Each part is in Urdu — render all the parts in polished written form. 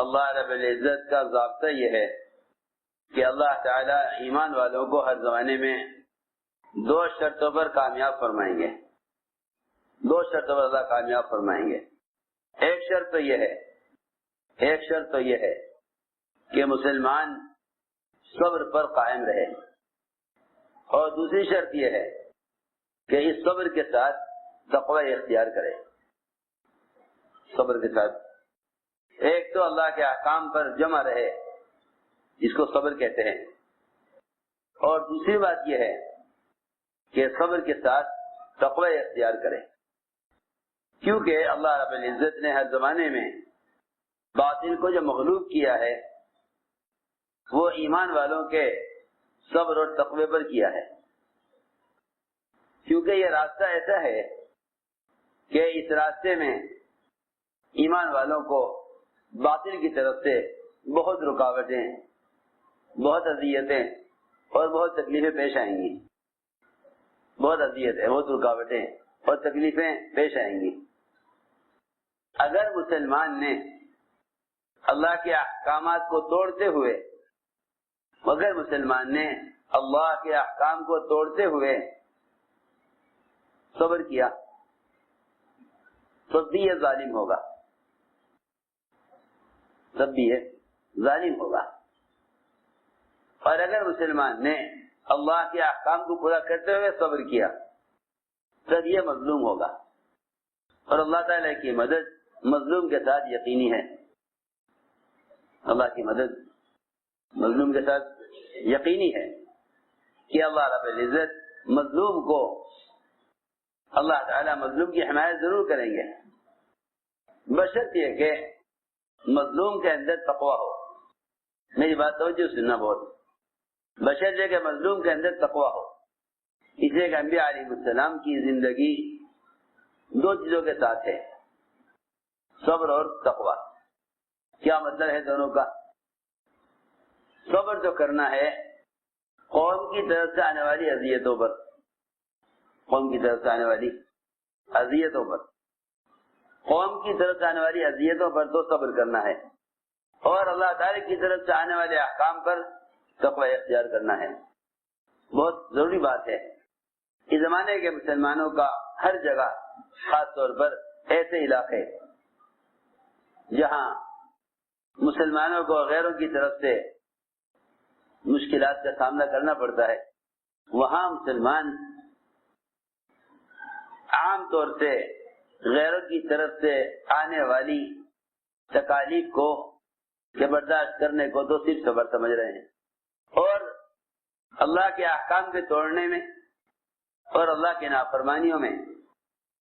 اللہ رب العزت کا ضابطہ یہ ہے کہ اللہ تعالیٰ ایمان والوں کو ہر زمانے میں دو شرطوں پر کامیاب فرمائیں گے. دو شرطوں پر اللہ کامیاب فرمائیں گے. ایک شرط تو یہ ہے کہ مسلمان صبر پر قائم رہے، اور دوسری شرط یہ ہے کہ اس صبر کے ساتھ تقوی اختیار کرے. صبر کے ساتھ ایک تو اللہ کے احکام پر جمع رہے، جس کو صبر کہتے ہیں، اور دوسری بات یہ ہے کہ صبر کے ساتھ تقوی اختیار کرے، کیونکہ اللہ رب العزت نے ہر زمانے میں باطل کو جو مغلوب کیا ہے وہ ایمان والوں کے صبر اور تقوی پر کیا ہے. کیونکہ یہ راستہ ایسا ہے کہ اس راستے میں ایمان والوں کو باطل کی طرف سے بہت رکاوٹیں، بہت اذیتیں اور بہت تکلیفیں پیش آئیں گی. بہت اذیتیں، بہت رکاوٹیں اور تکلیفیں پیش آئیں گی. اگر مسلمان نے اللہ کے احکامات کو توڑتے ہوئے، اگر مسلمان نے اللہ کے احکام کو توڑتے ہوئے صبر کیا تو بھی یہ ظالم ہوگا، تب بھی یہ ظالم ہوگا. اور اگر مسلمان نے اللہ کے احکام کو پورا کرتے ہوئے صبر کیا تب یہ مظلوم ہوگا. اور اللہ تعالیٰ کی مدد مظلوم کے ساتھ یقینی ہے. اللہ کی مدد مظلوم کے ساتھ یقینی ہے کہ اللہ رب العزت مظلوم کو، اللہ تعالیٰ مظلوم کی حمایت ضرور کریں گے، بشرط یہ کہ مظلوم کے اندر تقوی ہو. میری بات توجہ سننا بہت، بشرط یہ کہ مظلوم کے اندر تقوی ہو. اس لیے کہ انبیاء علیہ السلام کی زندگی دو چیزوں کے ساتھ ہے، صبر اور تقوی. کیا مطلب ہے دونوں کا؟ صبر جو کرنا ہے قوم کی طرف سے آنے والی اذیتوں پر، قوم کی طرف سے آنے والی اذیتوں پر، قوم کی طرف سے آنے والی اذیتوں پر تو صبر کرنا ہے، اور اللہ تعالی کی طرف سے آنے والے احکام پر تقوی اختیار کرنا ہے. بہت ضروری بات ہے. اس زمانے کے مسلمانوں کا ہر جگہ، خاص طور پر ایسے علاقے جہاں مسلمانوں کو غیروں کی طرف سے مشکلات کا سامنا کرنا پڑتا ہے، وہاں مسلمان عام طور سے غیروں کی طرف سے آنے والی تکالیف کو کہ برداشت کرنے کو تو صرف صبر سمجھ رہے ہیں، اور اللہ کے احکام کے توڑنے میں اور اللہ کے نافرمانیوں میں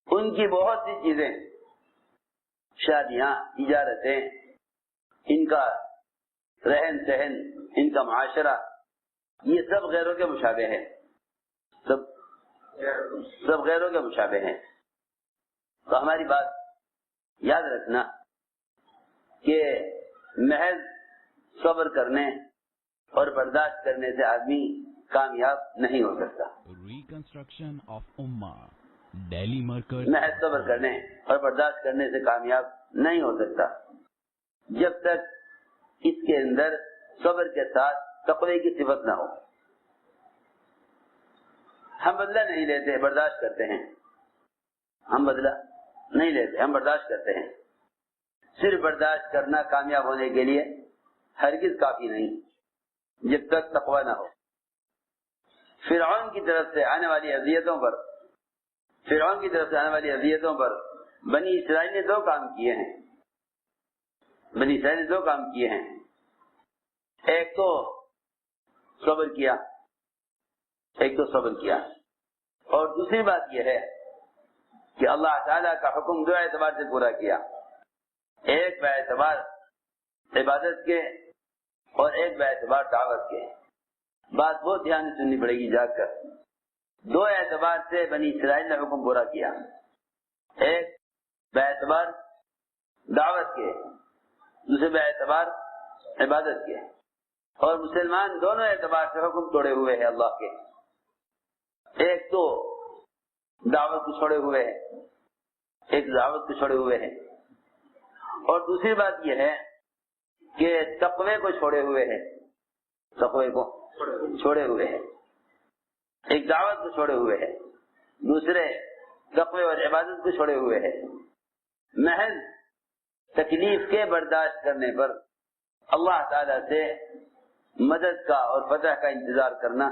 ان کی بہت سی چیزیں، شادیاں، تجارتیں، ان کا رہن سہن، ان کا معاشرہ، یہ سب غیروں کے مشابہ ہیں، سب غیروں کے مشابہ ہیں. تو ہماری بات یاد رکھنا کہ محض صبر کرنے اور برداشت کرنے سے آدمی کامیاب نہیں ہو سکتا. ریکنسٹرکشن آف امہ دہلی مرکز. محض صبر کرنے اور برداشت کرنے سے کامیاب نہیں ہو سکتا جب تک اس کے اندر صبر کے ساتھ تقوی کی صفت نہ ہو. ہم بدلہ نہیں لیتے، برداشت کرتے ہیں. ہم بدلہ نہیں لیتے، ہم برداشت کرتے ہیں. صرف برداشت کرنا کامیاب ہونے کے لیے ہرگز کافی نہیں جب تک تقوی نہ ہو. فرعون کی طرف سے آنے والی اذیتوں پر، فرعون کی طرف سے آنے والی اذیتوں پر بنی اسرائیل نے دو کام کیے ہیں. بنی اسرائیل نے دو کام کیے ہیں. ایک تو صبر کیا، ایک تو صبر کیا، اور دوسری بات یہ ہے کہ اللہ تعالیٰ کا حکم دو اعتبار سے پورا کیا. ایک باعتبار عبادت کے اور ایک باعتبار دعوت کے. بات بہت دھیان سے سننی پڑے گی جا کر. دو اعتبار سے بنی اسرائیل نے حکم پورا کیا، ایک باعتبار دعوت کے، دوسرے باعتبار عبادت کے. اور مسلمان دونوں اعتبار سے حکم توڑے ہوئے ہیں اللہ کے. ایک تو دعوت کو چھوڑے ہوئے ہیں، ایک دعوت کو چھوڑے ہوئے ہیں، اور دوسری بات یہ ہے کہ تقوی کو چھوڑے ہوئے ہے، تقوی کو چھوڑے ہوئے ہے، ایک دعوت کو چھوڑے ہوئے ہے، دوسرے تقوی اور عبادت کو چھوڑے ہوئے ہے، محض تکلیف کے برداشت کرنے پر اللہ تعالیٰ سے مدد کا اور فتح کا انتظار کرنا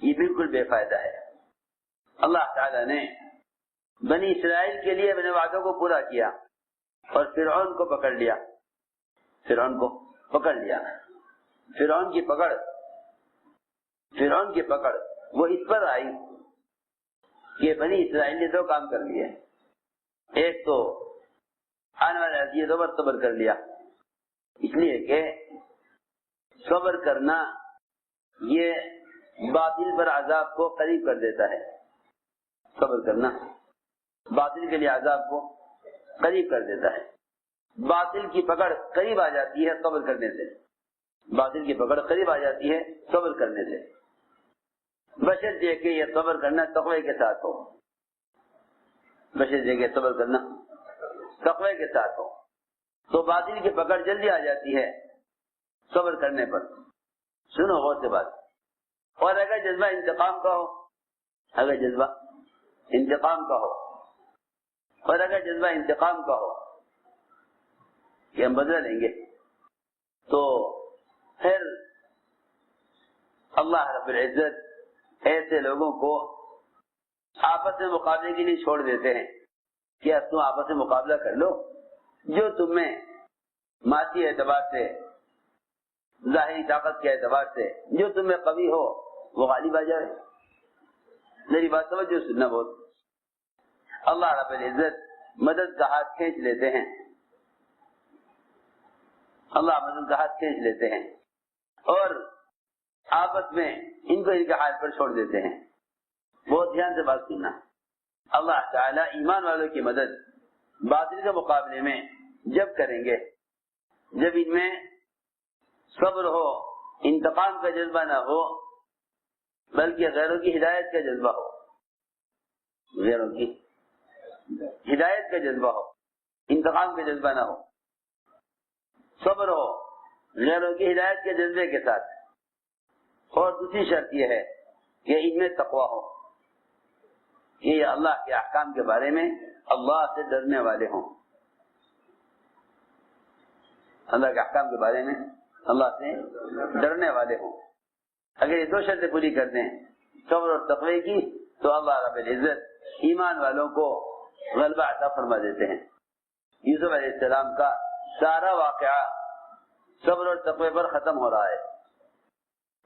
یہ بالکل بے فائدہ ہے۔ اللہ تعالیٰ نے بنی اسرائیل کے لیے اپنے وعدوں کو پورا کیا اور فرعون کو پکڑ لیا، فرعون کو پکڑ لیا۔ فرعون کی پکڑ وہ اس پر آئی کہ بنی اسرائیل نے دو کام کر لیے، ایک تو آنے والے اذیتوں پر صبر کر لیا، اس لیے کہ صبر کرنا یہ باطل پر عذاب کو قریب کر دیتا ہے، صبر کرنا باطل کے لیے عذاب کو قریب کر دیتا ہے۔ باطل کی پکڑ قریب آ جاتی ہے صبر کرنے سے، باطل کی پکڑ قریب آ جاتی ہے صبر کرنے سے، بشرطے کہ یہ صبر کرنا تقوی کے ساتھ ہو، بشرطے کہ صبر کرنا تقوی کے ساتھ ہو، تو باطل کی پکڑ جلدی آ جاتی ہے صبر کرنے پر۔ سنو غور سے بات، اور اگر جذبہ انتقام کا ہو، اگر جذبہ انتقام کا ہو، اور اگر جذبہ انتقام کا ہو کہ ہم بدلہ لیں گے، تو پھر اللہ رب العزت ایسے لوگوں کو آپس میں مقابلے کے لیے چھوڑ دیتے ہیں کہ اب تم آپس میں مقابلہ کر لو، جو تم میں مادی اعتبار سے، ظاہری طاقت کے اعتبار سے جو تم میں قوی ہو وہ غالب آ جائے۔ میری بات توجہ سننا بہت، اللہ رب العزت مدد کا ہاتھ کھینچ لیتے ہیں، اللہ مدد کا ہاتھ کھینچ لیتے ہیں اور آپس میں ان کو ان کے حال پر چھوڑ دیتے ہیں۔ بہت دھیان سے بات سننا، اللہ تعالیٰ ایمان والوں کی مدد باطل کے مقابلے میں جب کریں گے جب ان میں صبر ہو، انتقام کا جذبہ نہ ہو، بلکہ غیروں کی ہدایت کا جذبہ ہو، غیروں کی ہدایت کا جذبہ ہو، انتقام کا جذبہ نہ ہو، صبر ہو غیروں کی ہدایت کے جذبے کے ساتھ، اور دوسری شرط یہ ہے کہ ان میں تقوی ہو، کہ یہ اللہ کے احکام کے بارے میں اللہ سے ڈرنے والے ہوں، اللہ کے احکام کے بارے میں اللہ سے ڈرنے والے ہوں۔ اگر یہ دو شرطیں پوری کر دیں صبر اور تقوی کی، تو اللہ رب العزت ایمان والوں کو غلبہ عطا فرما دیتے ہیں۔ یوسف علیہ السلام کا سارا واقعہ صبر اور تقوی پر ختم ہو رہا ہے،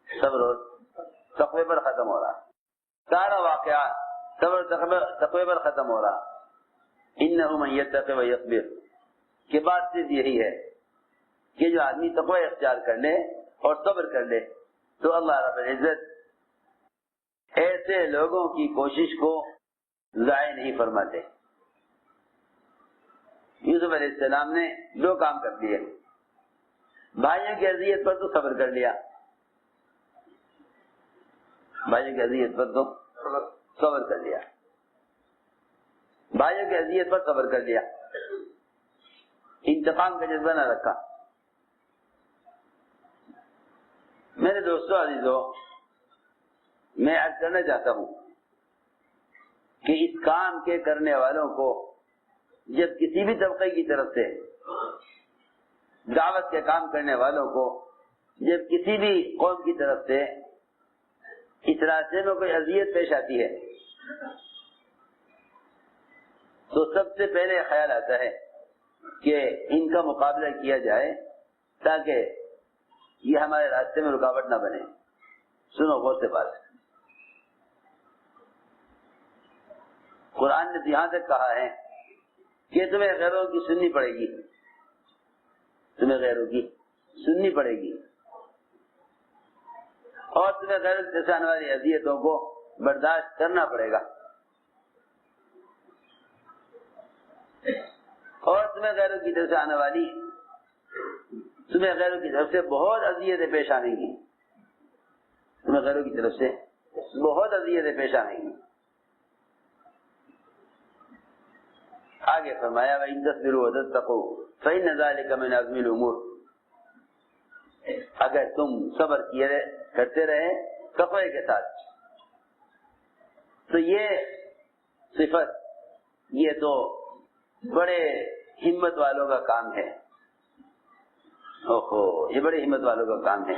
صبر اور تقوی پر ختم ہو رہا ہے، سارا واقعہ صبر اور تقوی پر ختم ہو رہا۔ انہ من یتق ویصبر کہ بات صرف یہی ہے کہ جو آدمی تقوی اختیار کر لے اور صبر کر لے تو اللہ رب العزت ایسے لوگوں کی کوشش کو ضائع نہیں فرماتے۔ یوسف علیہ السلام نے دو کام کر دیے، بھائیوں کی اذیت پر تو صبر کر لیا، بھائیوں کی اذیت پر تو صبر کر لیا، بھائیوں کی اذیت پر صبر کر لیا، انتقام کا جذبہ نہ رکھا۔ میرے دوستوں عزیزوں، میں عرض کرنا چاہتا ہوں کہ اس کام کے کرنے والوں کو جب کسی بھی طبقے کی طرف سے، دعوت کے کام کرنے والوں کو جب کسی بھی قوم کی طرف سے اس راستے میں کوئی اذیت پیش آتی ہے تو سب سے پہلے خیال آتا ہے کہ ان کا مقابلہ کیا جائے تاکہ یہ ہمارے راستے میں رکاوٹ نہ بنے۔ سنو غور سے بات، قرآن نے یہاں تک کہا ہے کہ تمہیں غیروں کی سننی پڑے گی، تمہیں غیروں کی سننی پڑے گی، اور تمہیں غیروں سے پیش آنے والی اذیتوں کو برداشت کرنا پڑے گا، اور تمہیں غیروں کی طرف سے آنے والی، تمہیں غیروں کی طرف سے بہت اذیتیں پیش آنے گی، تمہیں غیروں کی طرف سے بہت اذیتیں پیش آنے گی۔ آگے فرمایا وَإِن تَصْبِرُوا وَتَتَّقُوا فَإِنَّ ذَلِكَ مِنْ عَزْمِ الْأُمُورِ اگر تم صبر کرتے رہے تقوی کے ساتھ، تو یہ صفت، یہ تو بڑے ہمت والوں کا کام ہے. یہ بڑے ہمت والوں کا کام ہے.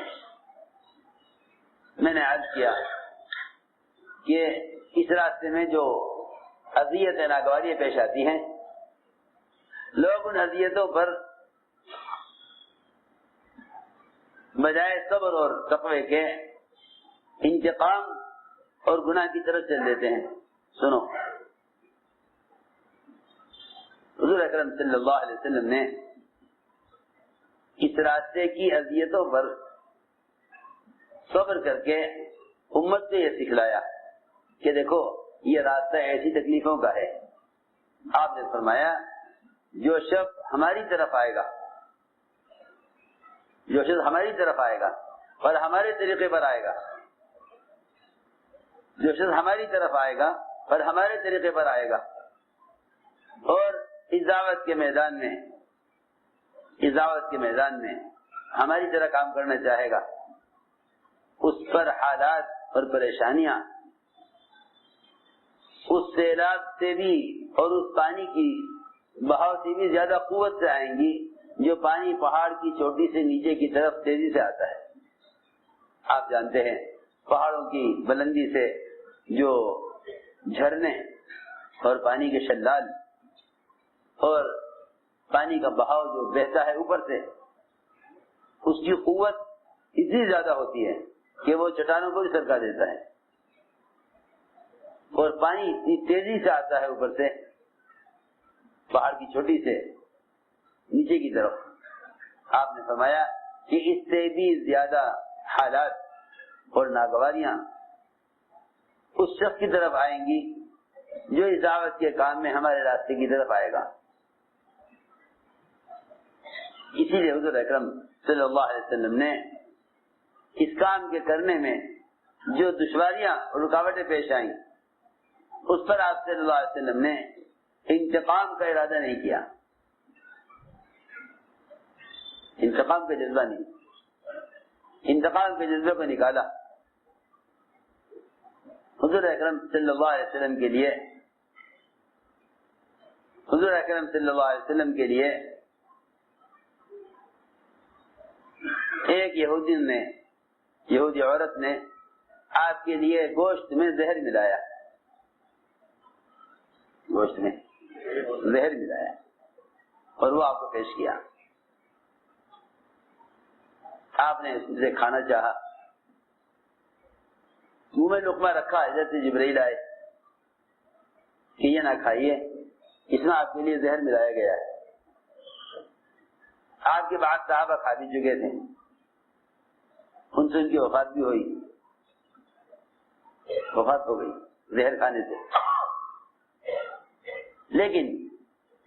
میں نے عرض کیا کہ اس راستے میں جو اذیتیں ناگواریاں پیش آتی ہیں، لوگ ان اذیتوں پر بجائے صبر اور تقوی کے انتقام اور گناہ کی طرف چل دیتے ہیں. سنو، حضور اکرم صلی اللہ علیہ وسلم نے اس راستے کی اذیتوں پر صبر کر کے امت کو یہ سکھلایا کہ دیکھو یہ راستہ ایسی تکلیفوں کا ہے. آپ نے فرمایا جو شخص ہماری طرف آئے گا، جو شخص ہماری طرف آئے گا اور ہمارے طریقے پر آئے گا، جو شخص ہماری طرف آئے گا اور ہمارے طریقے پر آئے گا اور اس دعوت کے میدان میں ہماری طرح کام کرنا چاہے گا، اس پر حالات اور پریشانیاں اس سیلاب سے بھی اور اس پانی کی بہاؤ سے بھی زیادہ قوت سے آئیں گی جو پانی پہاڑ کی چوٹی سے نیچے کی طرف تیزی سے آتا ہے. آپ جانتے ہیں پہاڑوں کی بلندی سے جو جھرنے اور پانی کے شلال اور پانی کا بہاؤ جو بہتا ہے اوپر سے، اس کی قوت اتنی زیادہ ہوتی ہے کہ وہ چٹانوں کو بھی سرکا دیتا ہے، اور پانی اتنی تیزی سے آتا ہے اوپر سے پہاڑ کی چوٹی سے نیچے کی طرف. آپ نے فرمایا کہ اس سے بھی زیادہ حالات اور ناگواریاں اس شخص کی طرف آئیں گی جو اس دعوت کے کام میں ہمارے راستے کی طرف آئے گا. اسی لیے حضور اکرم صلی اللہ علیہ وسلم نے اس کام کے کرنے میں جو دشواریاں اور رکاوٹیں پیش آئیں اس پر آپ صلی اللہ علیہ وسلم نے انتقام کا ارادہ نہیں کیا، انتقام کا جذبہ نہیں، انتقام کے جذبے کو نکالا. حضور اکرم صلی اللہ علیہ وسلم کے لیے حضور اکرم صلی اللہ علیہ وسلم کے لیے ایک یہودی عورت نے آپ کے لیے گوشت میں زہر ملایا، گوشت میں زہر ملایا اور وہ آپ کو پیش کیا. آپ نے اسے کھانا چاہا، منہ میں لقمہ رکھا، حضرت جبرائیل آئے کہ یہ نہ کھائیے، اس میں آپ کے لیے زہر ملایا گیا ہے. آپ کے بعد صحابہ کھا بھی چکے تھے، ان سے ان کی وفات بھی ہوئی، وفات ہو گئی زہر کھانے سے. لیکن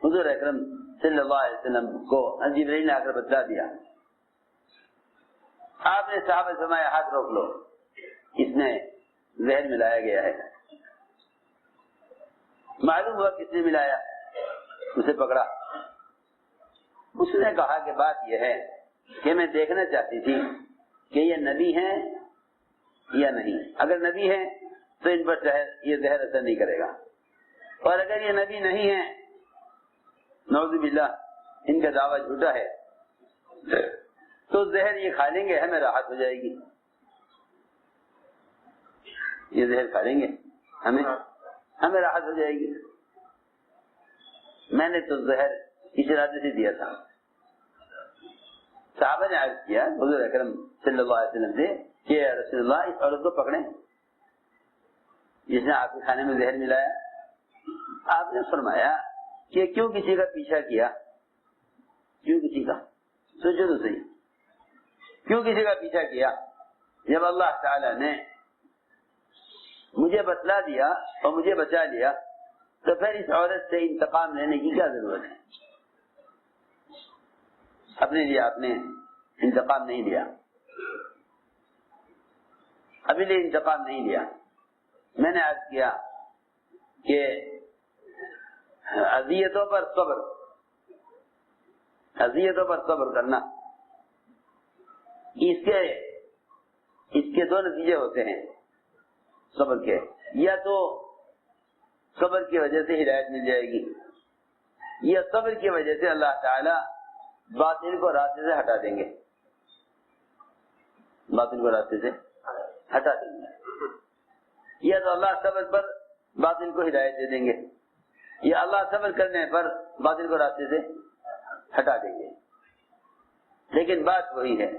حضور اکرم صلی اللہ علیہ وسلم کو جبرائیل نے آ کر بتلا دیا. آپ نے صحابہ سے فرمایا ہاتھ روک لو، اس نے زہر ملایا گیا ہے. معلوم ہوا کس نے ملایا، اسے پکڑا. اس نے کہا کہ بات یہ ہے کہ میں دیکھنا چاہتی تھی کہ یہ نبی ہیں یا نہیں. اگر نبی ہیں تو ان پر یہ زہر اثر نہیں کرے گا، اور اگر یہ نبی نہیں ہیں، نعوذ باللہ ان کا دعویٰ جھوٹا ہے، تو زہر یہ کھا لیں گے، ہمیں راحت ہو جائے گی. یہ زہر کھا لیں گے، ہمیں راحت ہو جائے گی. میں نے تو زہر اس ارادے سے دیا تھا. صحابہ نے عرض کیا حضور اکرم صلی اللہ علیہ وسلم سے کہ رسول اللہ اس عورت کو پکڑیں جس نے آپ کے کھانے میں زہر ملایا. آپ نے فرمایا کہ کیوں کسی کا پیچھا کیا، کیوں کسی کا، سوچو تو صحیح، کیوں کسی کا پیچھا کیا جب اللہ تعالی نے مجھے بتلا دیا اور مجھے بچا لیا، تو پھر اس عورت سے انتقام لینے کی کیا ضرورت ہے؟ اپنے لیے آپ نے انتقام نہیں لیا، ابھی لیے انتقام نہیں لیا. میں نے عرض کیا کہ اذیتوں پر صبر کرنا اس کے دو نتیجے ہوتے ہیں صبر کے. یا تو صبر کی وجہ سے ہدایت مل جائے گی، یا صبر کی وجہ سے اللہ تعالی باطل کو راستے سے ہٹا دیں گے، باطل کو راستے سے ہٹا دیں گے. یا تو اللہ صبر پر باطل کو ہدایت دے دیں گے، یا اللہ صبر کرنے پر باطل کو راستے سے ہٹا دیں گے. لیکن بات وہی ہے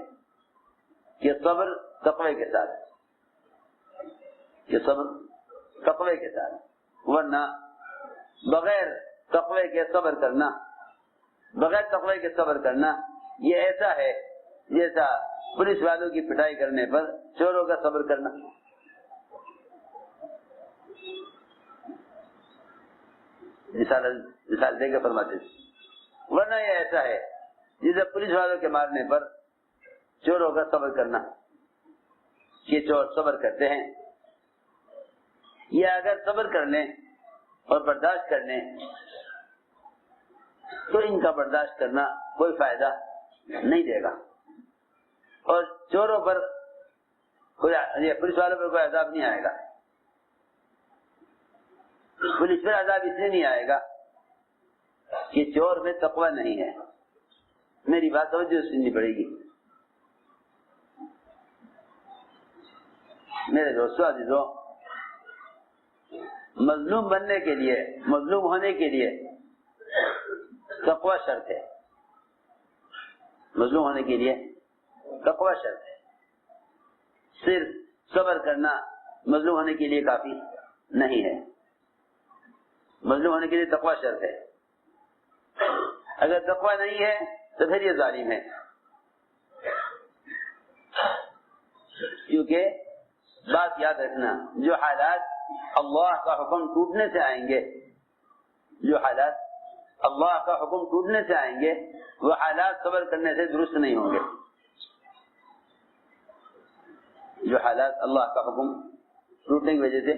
کہ صبر تقوی کے ساتھ، کہ صبر تقوی کے ساتھ، ورنہ بغیر تقوی کے صبر کرنا، بغیر تقوی کے صبر کرنا یہ ایسا ہے جیسا پولیس والوں کی پٹائی کرنے پر چوروں کا صبر کرنا. مثال دے کے فرماتے ہیں. ورنہ یہ ایسا ہے جسے پولیس والوں کے مارنے پر چوروں کا صبر کرنا، یہ چور صبر کرتے ہیں. یا اگر صبر کر لیں اور برداشت کر لیں تو ان کا برداشت کرنا کوئی فائدہ نہیں دے گا، اور چوروں پر پولیس والوں پر کوئی عذاب نہیں آئے گا. پولیس پر عذاب اس لیے نہیں آئے گا کہ چور میں تقوی نہیں ہے. میری بات توجہ سننی پڑے گی. میرے دوستوں عزیزوں، مظلوم بننے کے لیے، مظلوم ہونے کے لیے تقوی شرط ہے. مظلوم ہونے کے لیے تقوی شرط ہے. صرف صبر کرنا مظلوم ہونے کے لیے کافی نہیں ہے. مظلوم ہونے کے لیے تقوی شرط ہے. اگر تقوی نہیں ہے تو پھر یہ ظالم ہے. کیونکہ بات یاد رکھنا، جو حالات اللہ کا حکم ٹوٹنے سے آئیں گے، جو حالات اللہ کا حکم ٹوٹنے سے آئیں گے وہ حالات صبر کرنے سے درست نہیں ہوں گے. جو حالات اللہ کا حکم ٹوٹنے کی وجہ سے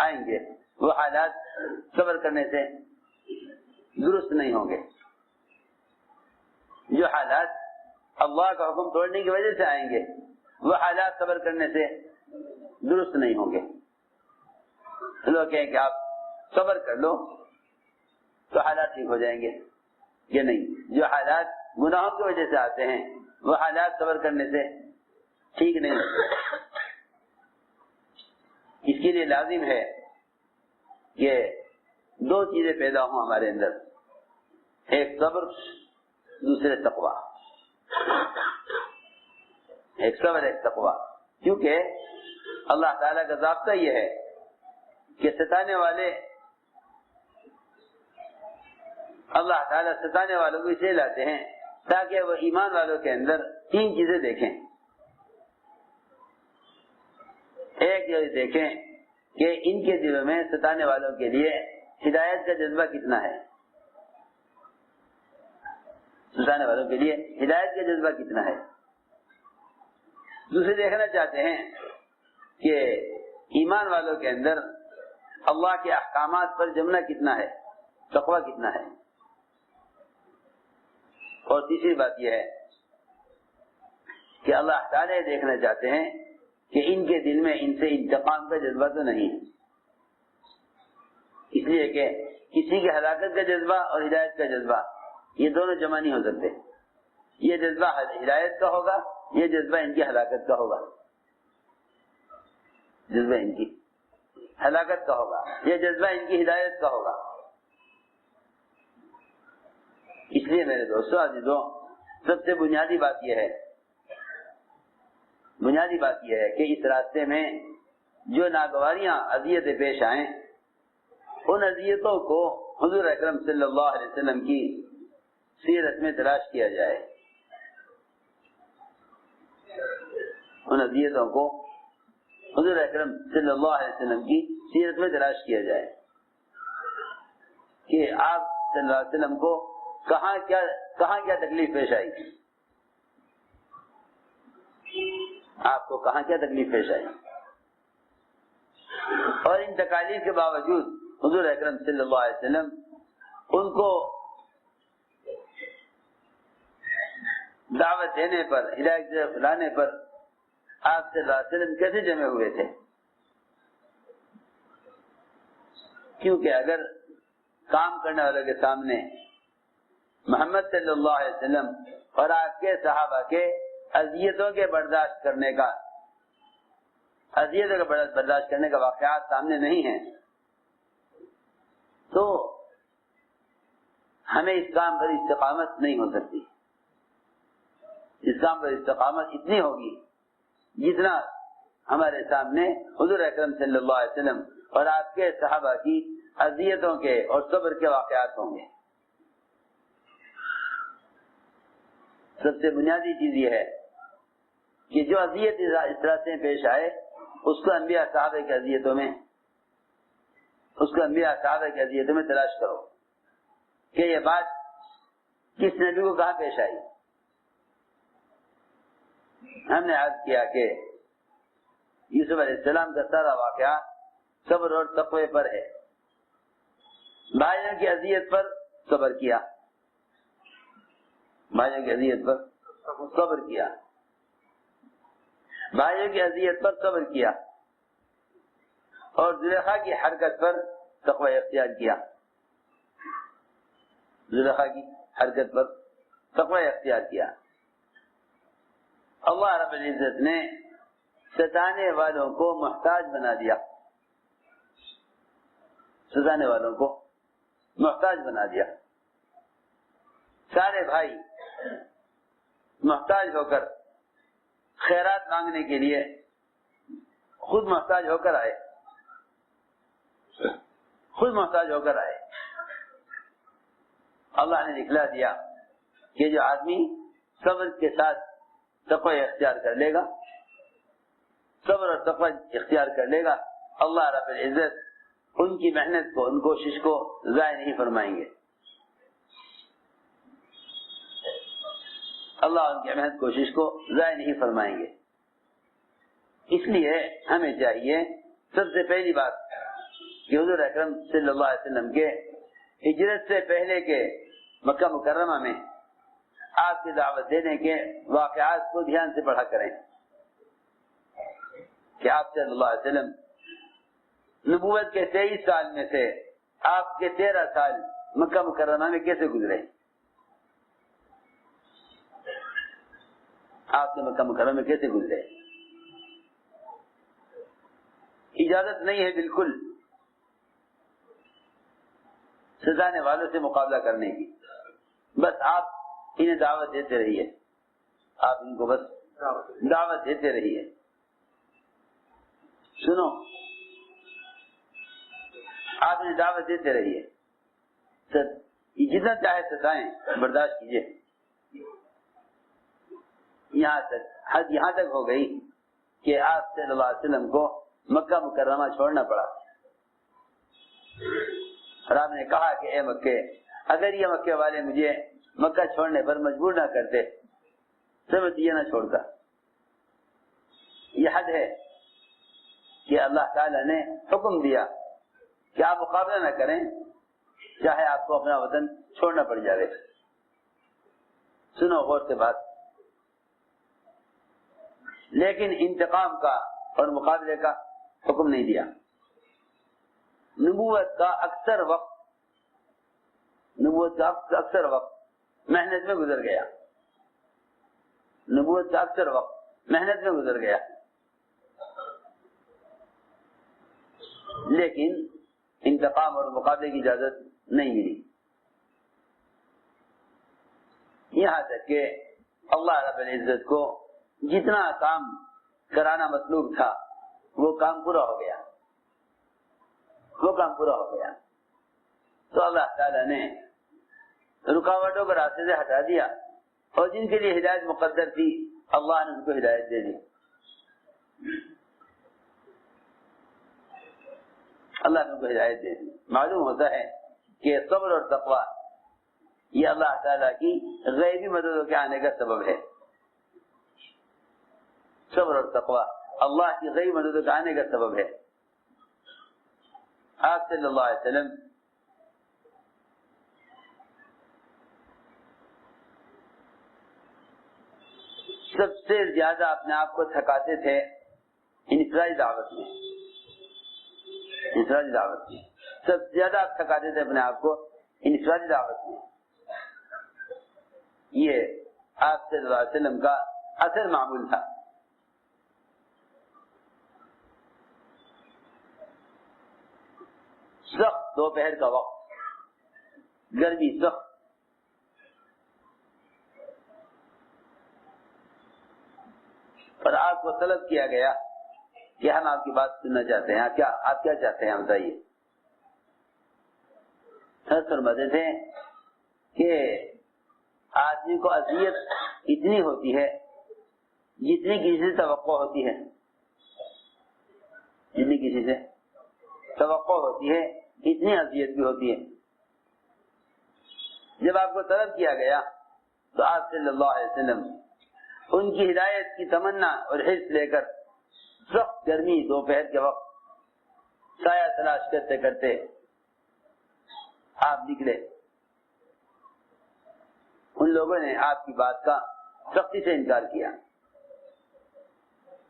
آئیں گے وہ حالات صبر کرنے سے درست نہیں ہوں گے. جو حالات اللہ کا حکم توڑنے کی وجہ سے آئیں گے وہ حالات صبر کرنے سے درست نہیں ہوں گے. لوگ کہیں کہ آپ صبر کر لو تو حالات ٹھیک ہو جائیں گے. یہ نہیں، جو حالات گناہوں کی وجہ سے آتے ہیں وہ حالات صبر کرنے سے ٹھیک نہیں ہوتے. اس کے لیے لازم ہے کہ دو چیزیں پیدا ہوں ہمارے اندر، ایک صبر، دوسرے تقوی. ایک صبر، ایک تقوی. کیونکہ اللہ تعالیٰ کا ضابطہ یہ ہے کہ ستانے والے، اللہ تعالیٰ ستانے والوں کو اسے لاتے ہیں تاکہ وہ ایمان والوں کے اندر تین چیزیں دیکھیں. ایک یہ دیکھیں کہ ان کے دلوں میں ستانے والوں کے لیے ہدایت کا جذبہ کتنا ہے. ستانے والوں کے لیے ہدایت کا جذبہ کتنا ہے. دوسرے دیکھنا چاہتے ہیں کہ ایمان والوں کے اندر اللہ کے احکامات پر جمنا کتنا ہے، تقوی کتنا ہے. اور تیسری بات یہ ہے کہ اللہ تعالیٰ دیکھنا چاہتے ہیں کہ ان کے دل میں ان سے انتقام کا جذبہ تو نہیں ہے. اس لیے کہ کسی کی ہلاکت کا جذبہ اور ہدایت کا جذبہ یہ دونوں جمع نہیں ہو سکتے. یہ جذبہ ہدایت کا ہوگا، یہ جذبہ ان کی ہلاکت کا ہوگا. جذبہ ان کی ہلاکت کا ہوگا، یہ جذبہ ان کی ہدایت کا ہوگا. اس لیے میرے دوستوں عزیزوں، سب سے بنیادی بات یہ ہے، بنیادی بات یہ ہے کہ اس راستے میں جو ناگواریاں، اذیتیں پیش آئیں، ان اذیتوں کو حضور اکرم صلی اللہ علیہ وسلم کی سیرت میں تلاش کیا جائے. ان اذیتوں کو حضور اکرم صلی اللہ علیہ وسلم کی سیرت میں تلاش کیا جائے کہ آپ صلی اللہ علیہ وسلم کو کہاں کیا تکلیف پیش آئی، آپ کو کہاں کیا تکلیف پیش آئی. اور ان تکالیف کے باوجود حضور اکرم صلی اللہ علیہ وسلم ان کو دعوت دینے پر، ہدایت لانے پر آپ صلی اللہ علیہ وسلم کیسے جمع ہوئے تھے؟ کیونکہ اگر کام کرنے والوں کے سامنے محمد صلی اللہ علیہ وسلم اور آپ کے صحابہ کے اذیتوں کے برداشت کرنے کا واقعات سامنے نہیں ہیں، تو ہمیں اس کام پر استقامت نہیں ہو سکتی۔ اس کام پر استقامت اتنی ہوگی جتنا ہمارے سامنے حضور اکرم صلی اللہ علیہ وسلم اور آپ کے صحابہ کی اذیتوں کے اور صبر کے واقعات ہوں گے۔ سب سے بنیادی چیز یہ ہے کہ جو اذیت اس طرح سے پیش آئے اس کو انبیاء صحابہ کی اذیتوں میں تلاش کرو کہ یہ بات کس نبی کو کہاں پیش آئی۔ ہم نے عرض کیا کہ یوسف علیہ السلام کا سارا واقعہ صبر اور تقوی پر ہے۔ بھائیوں کی اذیت پر صبر کیا، بھائیوں کی اذیت پر صبر کیا، بھائیوں کی اذیت پر صبر کیا، اور زلیخا کی حرکت پر تقوی اختیار کیا، زلیخا کی حرکت پر تقوی اختیار کیا۔ اللہ رب العزت نے ستانے والوں کو محتاج بنا دیا، ستانے والوں کو محتاج بنا دیا۔ سارے بھائی محتاج ہو کر خیرات مانگنے کے لیے خود محتاج ہو کر آئے، خود محتاج ہو کر آئے۔ اللہ نے دکھلا دیا کہ جو آدمی صبر کے ساتھ تقوی اختیار کر لے گا، صبر اور تقوی اختیار کر لے گا، اللہ رب العزت ان کی محنت کو، ان کوشش کو ضائع نہیں فرمائیں گے۔ اللہ ان کی محنت کوشش کو ضائع نہیں فرمائیں گے۔ اس لیے ہمیں چاہیے سب سے پہلی بات کہ حضور اکرم صلی اللہ علیہ وسلم کے ہجرت سے پہلے کے مکہ مکرمہ میں آپ کی دعوت دینے کے واقعات کو دھیان سے پڑھا کریں کہ آپ صلی اللہ علیہ وسلم نبوت کے 23 سال میں سے آپ کے 13 سال مکہ مکرمہ میں کیسے گزرے۔ آپ کے مکہ مکرمہ میں کیسے گزرے۔ اجازت نہیں ہے بالکل ستانے والوں سے مقابلہ کرنے کی، بس آپ انہیں دعوت دیتے رہیے، آپ ان کو بس دعوت دیتے رہیے۔ سنو، آپ انہیں دعوت دیتے رہیے، جتنا چاہے ستائیں، برداشت کیجیے۔ یہاں تک حد یہاں تک ہو گئی کہ آپ صلی اللہ علیہ وسلم کو مکہ مکرمہ چھوڑنا پڑا، اور آپ نے کہا کہ اے مکے، اگر یہ مکے والے مجھے مکہ چھوڑنے پر مجبور نہ کرتے تو میں یہ نہ چھوڑتا۔ یہ حد ہے کہ اللہ تعالی نے حکم دیا کہ آپ مقابلہ نہ کریں، چاہے آپ کو اپنا وطن چھوڑنا پڑ جائے۔ سنو غور سے بات، لیکن انتقام کا اور مقابلے کا حکم نہیں دیا۔ نبوت کا اکثر وقت محنت میں گزر گیا، نبوت کا اکثر وقت محنت میں گزر گیا، لیکن انتقام اور مقابلے کی اجازت نہیں ملی۔ یہاں تک کہ اللہ رب العزت کو جتنا کام کرانا مطلوب تھا وہ کام پورا ہو گیا، تو اللہ تعالیٰ نے رکاوٹوں کو راستے سے ہٹا دیا، اور جن کے لیے ہدایت مقدر تھی اللہ نے ان کو ہدایت دے دی۔ اللہ نے ان کو ہدایت دے دی۔ معلوم ہوتا ہے کہ صبر اور تقوی یہ اللہ تعالیٰ کی غیبی مددوں کے آنے کا سبب ہے۔ صبر اور تقوی اللہ کی غیبی مددوں کے آنے کا سبب ہے۔ آپ صلی اللہ علیہ وسلم سب سے زیادہ اپنے آپ کو تھکاتے تھے انفرادی دعوت میں. انفرادی دعوت میں سب سے زیادہ آپ تھکاتے تھے اپنے آپ کو انفرادی دعوت میں. یہ آپ صلی اللہ علیہ وسلم کا اصل معمول تھا. سخت دوپہر کا وقت، گرمی سخت، اور آپ کو طلب کیا گیا کہ ہم آپ کی بات سننا چاہتے ہیں. آپ کیا چاہتے ہیں بتائیے. فرماتے تھے کہ آدمی کو اذیت اتنی ہوتی ہے جتنی کسی سے توقع ہوتی ہے، جتنی کسی سے توقع ہوتی ہے اتنی اذیت بھی ہوتی ہے. جب آپ کو طلب کیا گیا تو آپ صلی اللہ علیہ وسلم ان کی ہدایت کی تمنا اور حرص لے کر سخت گرمی دوپہر کے وقت سایہ تلاش کرتے کرتے آپ نکلے. ان لوگوں نے آپ کی بات کا سختی سے انکار کیا.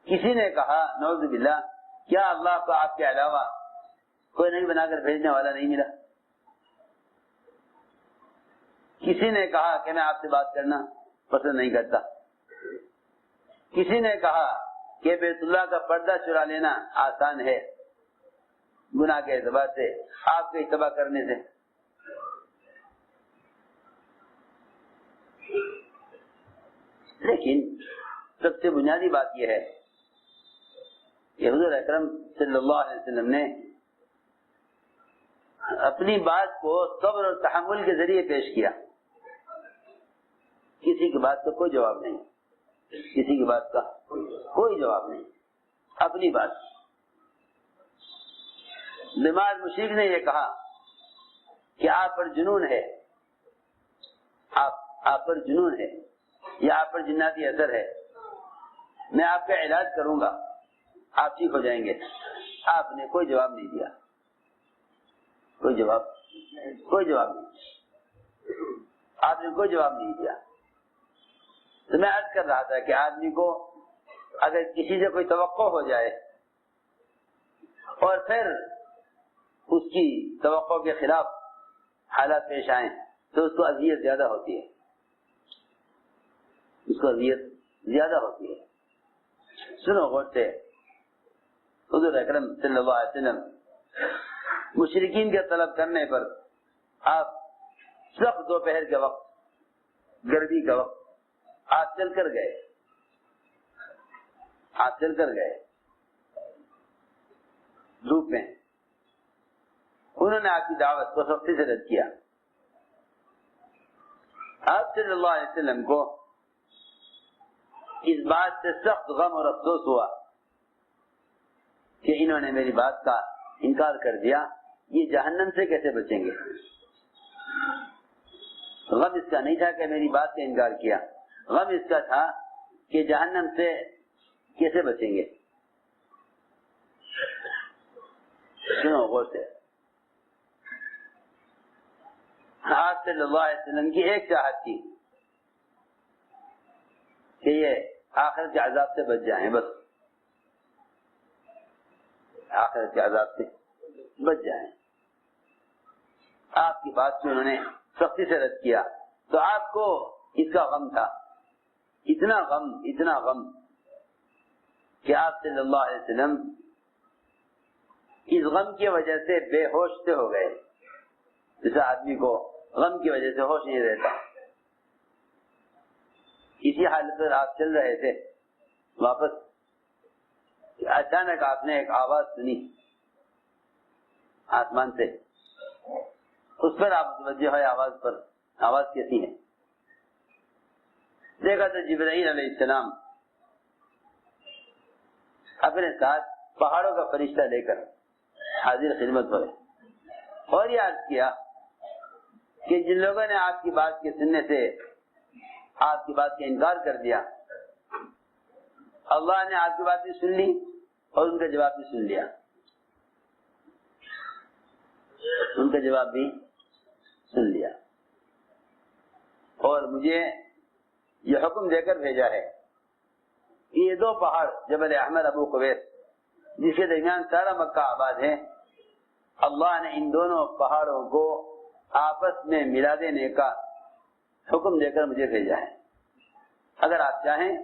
کسی نے کہا نعوذ باللہ، کیا اللہ کو آپ کے علاوہ کوئی نبی بنا کر بھیجنے والا نہیں ملا؟ کسی نے کہا کہ میں آپ سے بات کرنا پسند نہیں کرتا. کسی نے کہا کہ بیت اللہ کا پردہ چرا لینا آسان ہے گناہ کے اعتبار سے آپ کے اتباع کرنے سے. لیکن سب سے بنیادی بات یہ ہے کہ حضور اکرم صلی اللہ علیہ وسلم نے اپنی بات کو صبر اور تحمل کے ذریعے پیش کیا. کسی کی بات کا کوئی جواب نہیں، کسی کی بات کا کوئی جواب نہیں، اپنی بات. بیمار مشرک نے یہ کہا کہ آپ پر جنون ہے، آپ پر جنون ہے یا آپ پر جناتی اثر ہے، میں آپ کا علاج کروں گا، آپ ٹھیک ہو جائیں گے. آپ نے کوئی جواب نہیں دیا، کوئی جواب نہیں، آپ نے کوئی جواب نہیں دیا. تو میں عرض کر رہا تھا کہ آدمی کو اگر کسی سے کوئی توقع ہو جائے اور پھر اس کی توقع کے خلاف حالات پیش آئیں تو اس کو اذیت زیادہ ہوتی ہے، اس کو اذیت زیادہ ہوتی ہے. سنو غور سے، حضور اکرم صلی اللہ علیہ وسلم مشرکین کے طلب کرنے پر آپ سخت دوپہر کے وقت، گرمی کا وقت آپ چل کر گئے، آپ چل کر گئے دھوپ میں. انہوں نے آپ کی دعوت کو سختی سے رد کیا. آپ صلی اللہ علیہ وسلم کو اس بات سے سخت غم اور افسوس ہوا کہ انہوں نے میری بات کا انکار کر دیا، یہ جہنم سے کیسے بچیں گے. غم اس کا نہیں تھا کہ میری بات کا انکار کیا، غم اس کا تھا کہ جہنم سے کیسے بچیں گے. سنو غور سے، آپ صلی اللہ علیہ وسلم کی ایک چاہت تھی کہ یہ آخرت کے عذاب سے بچ جائیں، بس آخرت کے عذاب سے بچ جائیں. آپ کی بات کو انہوں نے سختی سے رد کیا تو آپ کو اس کا غم تھا، اتنا غم کہ آپ صلی اللہ علیہ وسلم اس غم کی وجہ سے بے ہوش سے ہو گئے. جیسے آدمی کو غم کی وجہ سے ہوش نہیں رہتا، اسی حالت پر آپ چل رہے تھے واپس، اچانک آپ نے ایک آواز سنی آسمان سے. اس پر آپ متوجہ ہوئے آواز پر، آواز کیسی ہے. دیکھا تو جبرائیل علیہ السلام اپنے ساتھ پہاڑوں کا فرشتہ لے کر حاضر خدمت ہوئے اور یہ عرض کیا کہ جن لوگوں نے آپ کی بات کے سننے سے آپ کی بات کا انکار کر دیا، اللہ نے آپ کی بات بھی سن لی اور ان کا جواب بھی سن لیا، ان کا جواب بھی سن لیا، اور مجھے یہ حکم دے کر بھیجا ہے یہ دو پہاڑ جبل احمر ابو قبیس جس کے درمیان سارا مکہ آباد ہے، اللہ نے ان دونوں پہاڑوں کو آپس میں ملا دینے کا حکم دے کر مجھے بھیجا ہے۔ اگر آپ چاہیں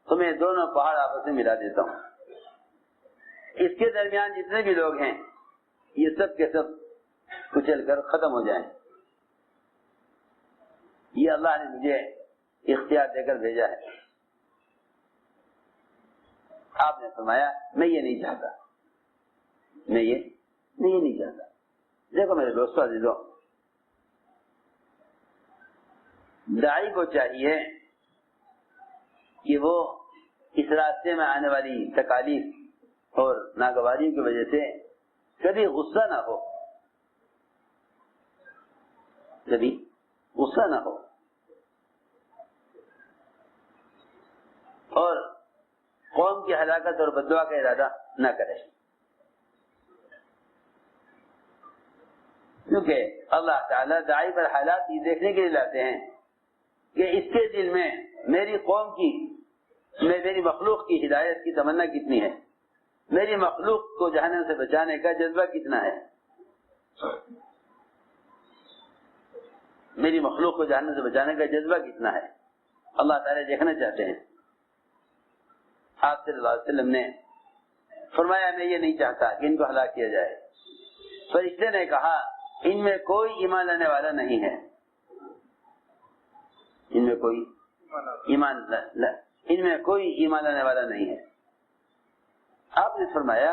تو میں دونوں پہاڑ آپس میں ملا دیتا ہوں، اس کے درمیان جتنے بھی لوگ ہیں یہ سب کے سب کچل کر ختم ہو جائیں۔ یہ اللہ نے مجھے اختیار دے کر بھیجا ہے۔ آپ نے فرمایا میں یہ نہیں چاہتا، میں یہ نہیں چاہتا۔ دیکھو میرے دوستو عزیزو، داعی کو چاہیے کہ وہ اس راستے میں آنے والی تکالیف اور ناگواریوں کی وجہ سے کبھی غصہ نہ ہو، کبھی غصہ نہ ہو، اور قوم کی ہلاکت اور بددعا کا ارادہ نہ کرے، کیونکہ اللہ تعالیٰ داعی پر حالات یہ دیکھنے کے لیے لاتے ہیں کہ اس کے دل میں میری قوم کی، میری مخلوق کی ہدایت کی تمنا کتنی ہے، میری مخلوق کو جہنم سے بچانے کا جذبہ کتنا ہے، میری مخلوق کو جہنم سے بچانے کا جذبہ کتنا ہے، اللہ تعالیٰ دیکھنا چاہتے ہیں۔ آپ صلی اللہ علیہ وسلم نے فرمایا میں یہ نہیں چاہتا کہ ان کو ہلاک کیا جائے۔ فرشتے نے کہا ان میں کوئی ایمان لانے والا نہیں ہے، ان میں کوئی ایمان لانے والا نہیں ہے۔ آپ نے فرمایا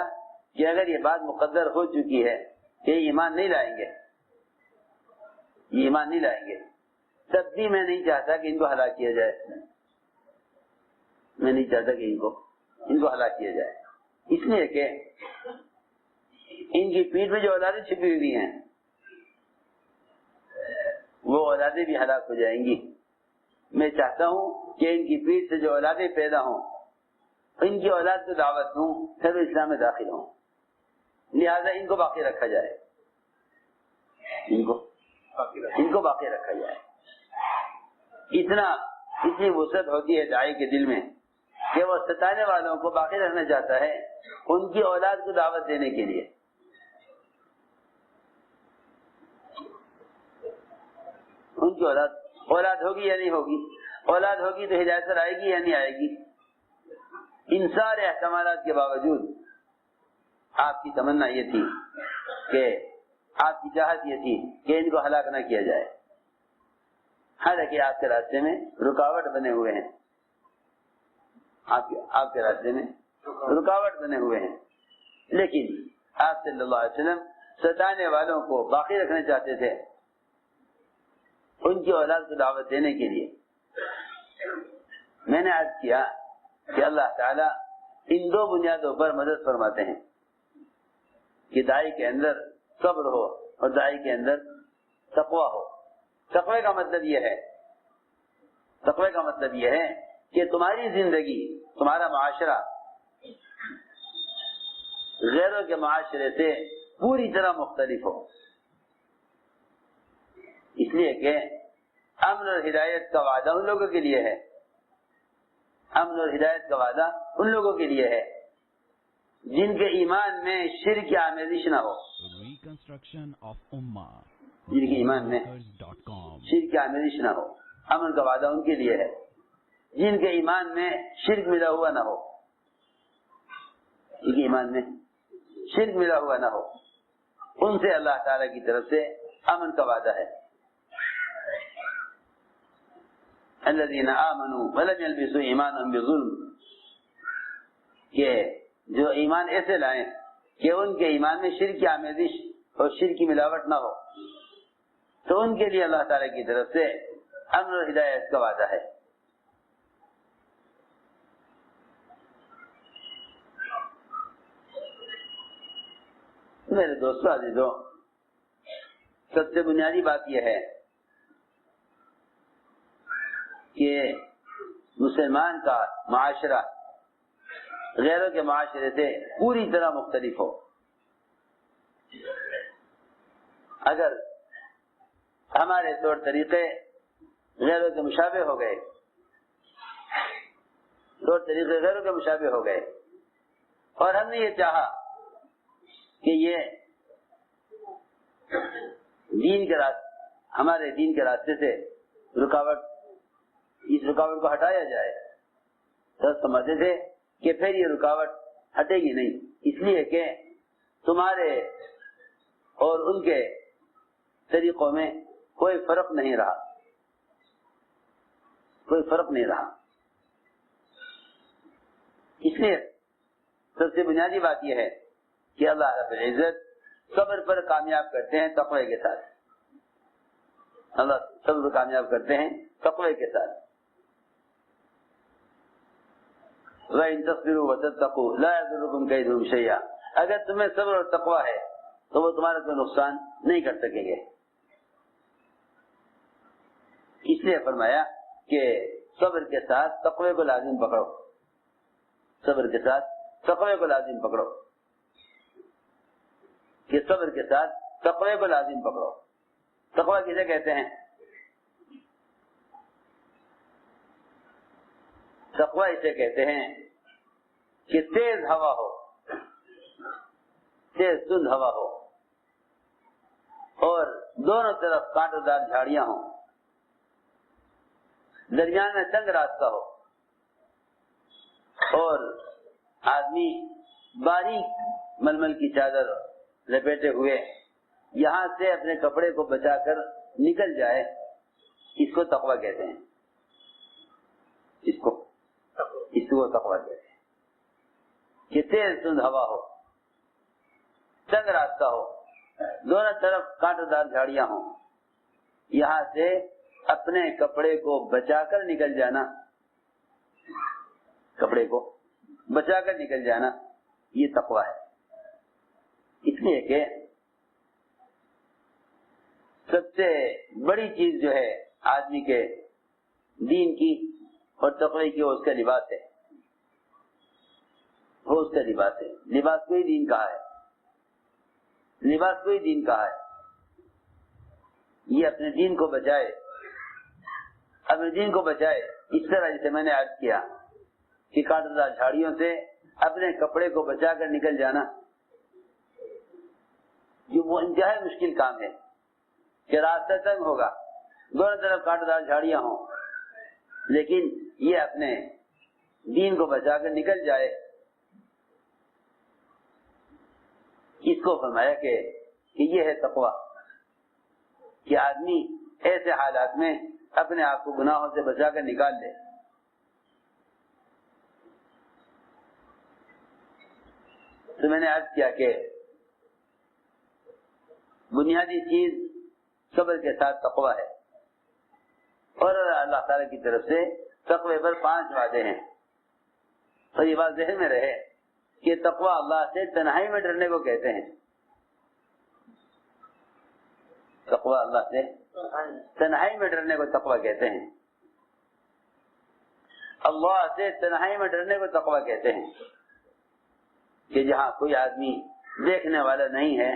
کہ اگر یہ بات مقدر ہو چکی ہے کہ ایمان نہیں لائیں گے، یہ ایمان نہیں لائیں گے، تب بھی میں نہیں چاہتا کہ ان کو ہلاک کیا جائے، میں نہیں چاہتا کہ ان کو ہلاک کیا جائے، اس لیے کہ ان کی پیٹھ میں جو اولادیں چھپی ہوئی ہیں وہ اولادیں بھی ہلاک ہو جائیں گی۔ میں چاہتا ہوں کہ ان کی پیٹھ سے جو اولادیں پیدا ہوں ان کی اولاد کو دعوت دوں، پھر وہ اسلام میں داخل ہوں، لہذا ان کو باقی رکھا جائے، ان کو باقی رکھا جائے۔ اتنی وسعت ہوتی ہے داعی کے دل میں کہ وہ ستانے والوں کو باقی رکھنا چاہتا ہے ان کی اولاد کو دعوت دینے کے لیے۔ ان کی اولاد ہوگی یا نہیں ہوگی، اولاد ہوگی تو ہدایت پر آئے گی یا نہیں آئے گی۔ ان سارے احتمالات کے باوجود آپ کی تمنا یہ تھی کہ آپ کی چاہت یہ تھی کہ ان کو ہلاک نہ کیا جائے، حالانکہ آپ کے راستے میں رکاوٹ بنے ہوئے ہیں، آپ کے راستے میں رکاوٹ بنے ہوئے ہیں، لیکن آپ صلی اللہ علیہ وسلم ستانے والوں کو باقی رکھنا چاہتے تھے ان کی اولاد کو دعوت دینے کے لیے۔ میں نے عرض کیا کہ اللہ تعالیٰ ان دو بنیادوں پر مدد فرماتے ہیں کہ داعی کے اندر صبر ہو اور داعی کے اندر تقویٰ ہو۔ تقوی کا مطلب یہ ہے کہ تمہاری زندگی، تمہارا معاشرہ غیروں کے معاشرے سے پوری طرح مختلف ہو، اس لیے کہ امن اور ہدایت کا وعدہ ان لوگوں کے لیے ہے، امن اور ہدایت کا وعدہ ان لوگوں کے لیے ہے جن کے ایمان میں شرک کی آمیزش نہ ہو، ریکنسٹرکشن آف امہ، جن کے ایمان میں شرک کی آمیزش نہ ہو، امن کا وعدہ ان کے لیے ہے جن کے ایمان میں شرک ملا ہوا نہ ہو، جن کے ایمان میں شرک ملا ہوا نہ ہو، ان سے اللہ تعالی کی طرف سے امن کا وعدہ ہے۔ الذین آمنوا ولم یلبسوا ایمانهم بظلم، کہ جو ایمان ایسے لائیں کہ ان کے ایمان میں شرک کی آمیزش اور شرک کی ملاوٹ نہ ہو، تو ان کے لیے اللہ تعالی کی طرف سے امن اور ہدایت کا وعدہ ہے۔ میرے دوستو عزیزو، سب سے بنیادی بات یہ ہے کہ مسلمان کا معاشرہ غیروں کے معاشرے سے پوری طرح مختلف ہو۔ اگر ہمارے طور طریقے غیروں کے مشابہ ہو گئے طور طریقے غیروں کے مشابہ ہو گئے، اور ہم نے یہ چاہا کہ یہ دین کے راستے، ہمارے دین کے راستے سے رکاوٹ، اس رکاوٹ کو ہٹایا جائے، تو سمجھتے تھے کہ پھر یہ رکاوٹ ہٹے گی نہیں، اس لیے کہ تمہارے اور ان کے طریقوں میں کوئی فرق نہیں رہا، کوئی فرق نہیں رہا۔ اس لیے سب سے بنیادی بات یہ ہے کہ اللہ رب العزت صبر پر کامیاب کرتے ہیں تقوی کے ساتھ، اللہ صبر پر کامیاب کرتے ہیں تقوی کے ساتھ۔ وَإِن تَصْبِرُوا وَتَتَّقُوا لَا يَضُرُّكُمْ كَيْدُهُمْ شَيْئًا، اگر تمہیں صبر اور تقوی ہے تو وہ تمہارا کوئی نقصان نہیں کر سکیں گے۔ اس لیے فرمایا کہ صبر کے ساتھ تقوی کو لازم پکڑو، صبر کے ساتھ تقوی کو لازم پکڑو، کہ صبر کے ساتھ تقوی کو لازم پکڑو۔ تقوی کسے کہتے ہیں؟ تقوی اسے کہتے ہیں کہ تیز ہوا ہو، تیز سند ہوا ہو، اور دونوں طرف کانٹوں دار جھاڑیاں ہوں، درمیان میں تنگ راستہ ہو، اور آدمی باریک ململ کی چادر لپیٹے ہوئے یہاں سے اپنے کپڑے کو بچا کر نکل جائے، اس کو تقوی کہتے ہیں، اس کو تقوی کہتے ہیں کہ تیز سند ہوا ہو، تنگ راستہ ہو، دونوں طرف کانٹوں دار جھاڑیاں ہوں، یہاں سے اپنے کپڑے کو بچا کر نکل جانا، کپڑے کو بچا کر نکل جانا، یہ تقوی ہے۔ اس لیے کہ سب سے بڑی چیز جو ہے آدمی کے دین کی اور تقوی کی، وہ اس کا لباس ہے، وہ اس کا لباس ہے۔ لباس کو ہی دین کہا ہے، لباس کو ہی دین کہا ہے۔ یہ اپنے دین کو بچائے، اپنے دین کو بچائے، اس طرح جیسے میں نے عرض کیا کہ کانٹوں دار جھاڑیوں سے اپنے کپڑے کو بچا کر نکل جانا، جو وہ انتہائی مشکل کام ہے کہ راستہ تنگ ہوگا، دونوں طرف کانٹوں دار جھاڑیاں ہوں، لیکن یہ اپنے دین کو بچا کر نکل جائے، اس کو فرمایا کہ یہ ہے تقوی، کہ آدمی ایسے حالات میں اپنے آپ کو گناہوں سے بچا کر نکال دے۔ تو میں نے عرض کیا کہ بنیادی چیز صبر کے ساتھ تقوی ہے، اور اللہ تعالی کی طرف سے تقوی پر 5 وعدے ہیں، اور یہ بات ذہن میں رہے کہ تقوی اللہ سے تنہائی میں ڈرنے کو کہتے ہیں، تقوی اللہ سے تنہائی میں ڈرنے کو تقوی کہتے ہیں، اللہ سے تنہائی میں ڈرنے کو تقوی کہتے ہیں، کہ جہاں کوئی آدمی دیکھنے والا نہیں ہے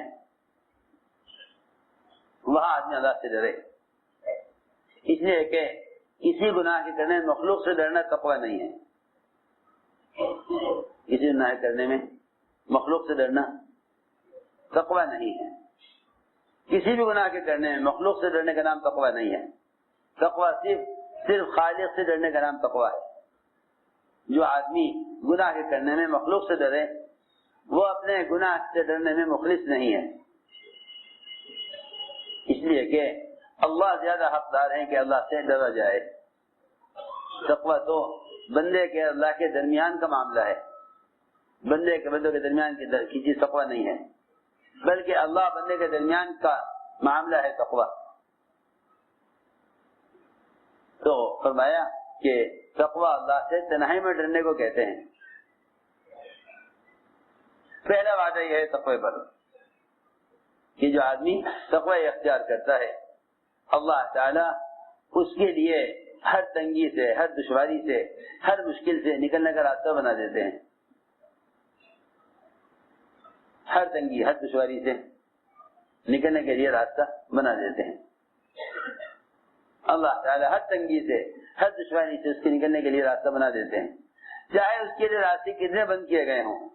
وہاں آدمی اللہ سے ڈرے۔ اس لیے کہ کسی گناہ کے کرنے میں مخلوق سے ڈرنا تقوی نہیں ہے، کسی گناہ کرنے میں مخلوق سے ڈرنا تقوی نہیں ہے، کسی بھی گناہ کے کرنے میں مخلوق سے ڈرنے کا نام تقوی نہیں ہے۔ تقوی صرف خالق سے ڈرنے کا نام تقوی ہے۔ جو آدمی گناہ کے کرنے میں مخلوق سے ڈرے وہ اپنے گناہ سے ڈرنے میں مخلص نہیں ہے، اس لیے کہ اللہ زیادہ حقدار ہیں کہ اللہ سے ڈرا جائے۔ تقوی تو بندے کے اللہ کے درمیان کا معاملہ ہے، بندے کے بندوں کے درمیان کی چیز تقوی نہیں ہے، بلکہ اللہ بندے کے درمیان کا معاملہ ہے تقوی۔ تو فرمایا کہ تقوی اللہ سے تنہائی میں ڈرنے کو کہتے ہیں۔ پہلا وعدہ یہ ہے تقوی پر کہ جو آدمی تقوی اختیار کرتا ہے اللہ تعالی اس کے لیے ہر تنگی سے، ہر دشواری سے، ہر مشکل سے نکلنے کا راستہ بنا دیتے ہیں، ہر تنگی ہر دشواری سے نکلنے کے لیے راستہ بنا دیتے ہیں۔ اللہ تعالی ہر تنگی سے، ہر دشواری سے اس کے نکلنے کے لیے راستہ بنا دیتے ہیں۔ چاہے اس کے لیے راستے کتنے بند کیے گئے ہوں.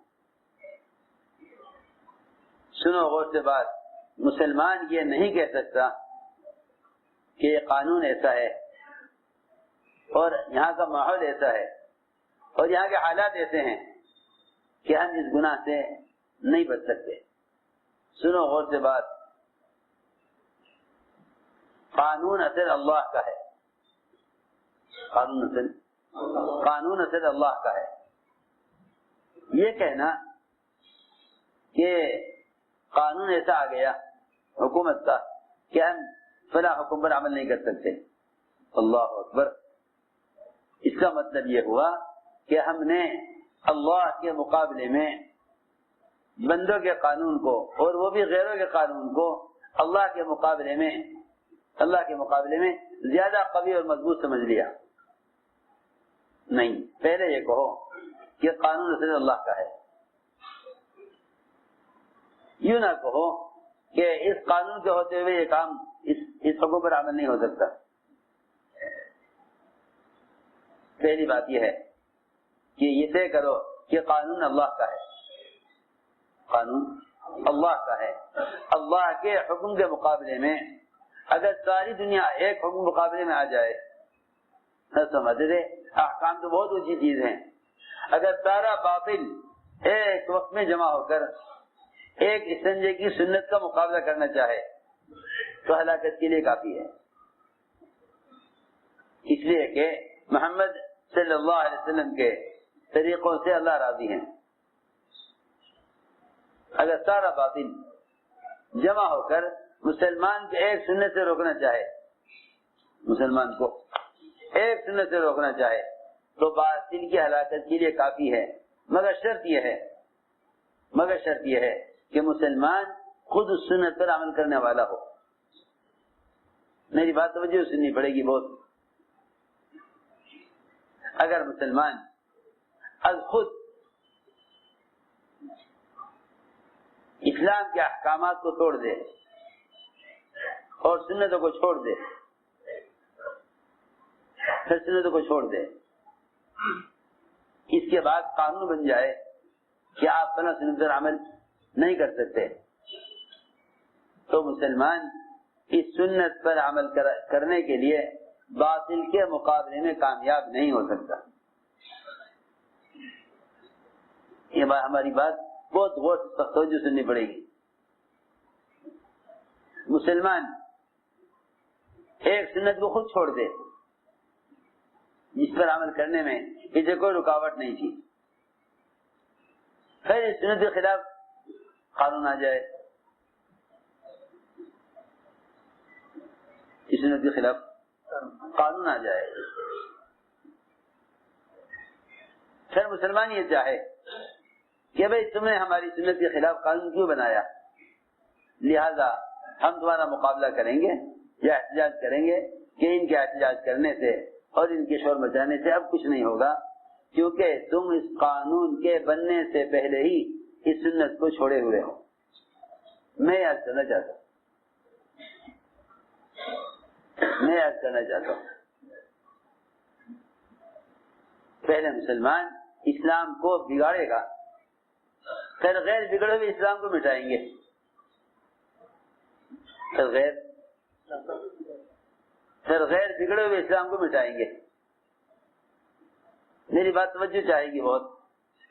سنو غور سے بات, مسلمان یہ نہیں کہہ سکتا کہ یہ قانون ایسا ہے اور یہاں کا ماحول ایسا ہے اور یہاں کے حالات ایسے ہیں کہ ہم اس گناہ سے نہیں بچ سکتے. سنو غور سے بات, قانون اصل اللہ کا ہے. قانون اصل اللہ کا ہے. یہ کہنا کہ قانون ایسا آ گیا حکومت کا کہ ہم فلاں حکم پر عمل نہیں کر سکتے, اللہ اکبر, اس کا مطلب یہ ہوا کہ ہم نے اللہ کے مقابلے میں بندوں کے قانون کو اور وہ بھی غیروں کے قانون کو اللہ کے مقابلے میں زیادہ قوی اور مضبوط سمجھ لیا. نہیں, پہلے یہ کہو کہ قانون اصل اللہ کا ہے. یوں نہ کہو کہ اس قانون کے ہوتے ہوئے یہ کام اس حکم پر عمل نہیں ہو سکتا. پہلی بات یہ ہے کہ یہ طے کرو کہ قانون اللہ کا ہے. قانون اللہ کا ہے. اللہ کے حکم کے مقابلے میں اگر ساری دنیا ایک حکم مقابلے میں آ جائے, سمجھتے تھے احکام تو بہت اونچی چیز ہیں, اگر سارا باطل ایک وقت میں جمع ہو کر ایک استنجے کی سنت کا مقابلہ کرنا چاہے تو ہلاکت کے لیے کافی ہے. اس لیے کہ محمد صلی اللہ علیہ وسلم کے طریقوں سے اللہ راضی ہیں. اگر سارا باطل جمع ہو کر مسلمان کو ایک سنت سے روکنا چاہے, مسلمان کو ایک سنت سے روکنا چاہے تو باطل کی ہلاکت کے لیے کافی ہے. مگر شرط یہ ہے کہ مسلمان خود اس سنت پر عمل کرنے والا ہو. میری بات توجہ سننی پڑے گی بہت. اگر مسلمان از خود اسلام کے احکامات کو توڑ دے اور سنتوں کو چھوڑ دے, پھر سنتوں کو چھوڑ دے, اس کے بعد قانون بن جائے کہ آپ فلاں سنت پر عمل نہیں کر سکتے, تو مسلمان اس سنت پر عمل کرنے کے لیے باطل کے مقابلے میں کامیاب نہیں ہو سکتا. یہ ہماری بات بہت غور سے توجہ سننی پڑے گی. مسلمان ایک سنت کو خود چھوڑ دے جس پر عمل کرنے میں اسے کوئی رکاوٹ نہیں تھی, پھر اس سنت کے خلاف قانون آ جائے, اس سنت کے خلاف قانون آ جائے, پھر مسلمان یہ چاہے کہ بھئی تم نے ہماری سنت کے خلاف قانون کیوں بنایا, لہذا ہم تمہارا مقابلہ کریں گے یا احتجاج کریں گے کہ ان کے احتجاج کرنے سے اور ان کے شور مچانے سے اب کچھ نہیں ہوگا, کیونکہ تم اس قانون کے بننے سے پہلے ہی اس سنت کو چھوڑے ہوئے ہو. میں یاد کرنا چاہتا ہوں پہلے مسلمان اسلام کو بگاڑے گا, پھر غیر بگڑے ہوئے اسلام کو مٹائیں گے, پھر غیر بگڑے ہوئے اسلام کو مٹائیں گے. میری بات توجہ چاہے گی بہت.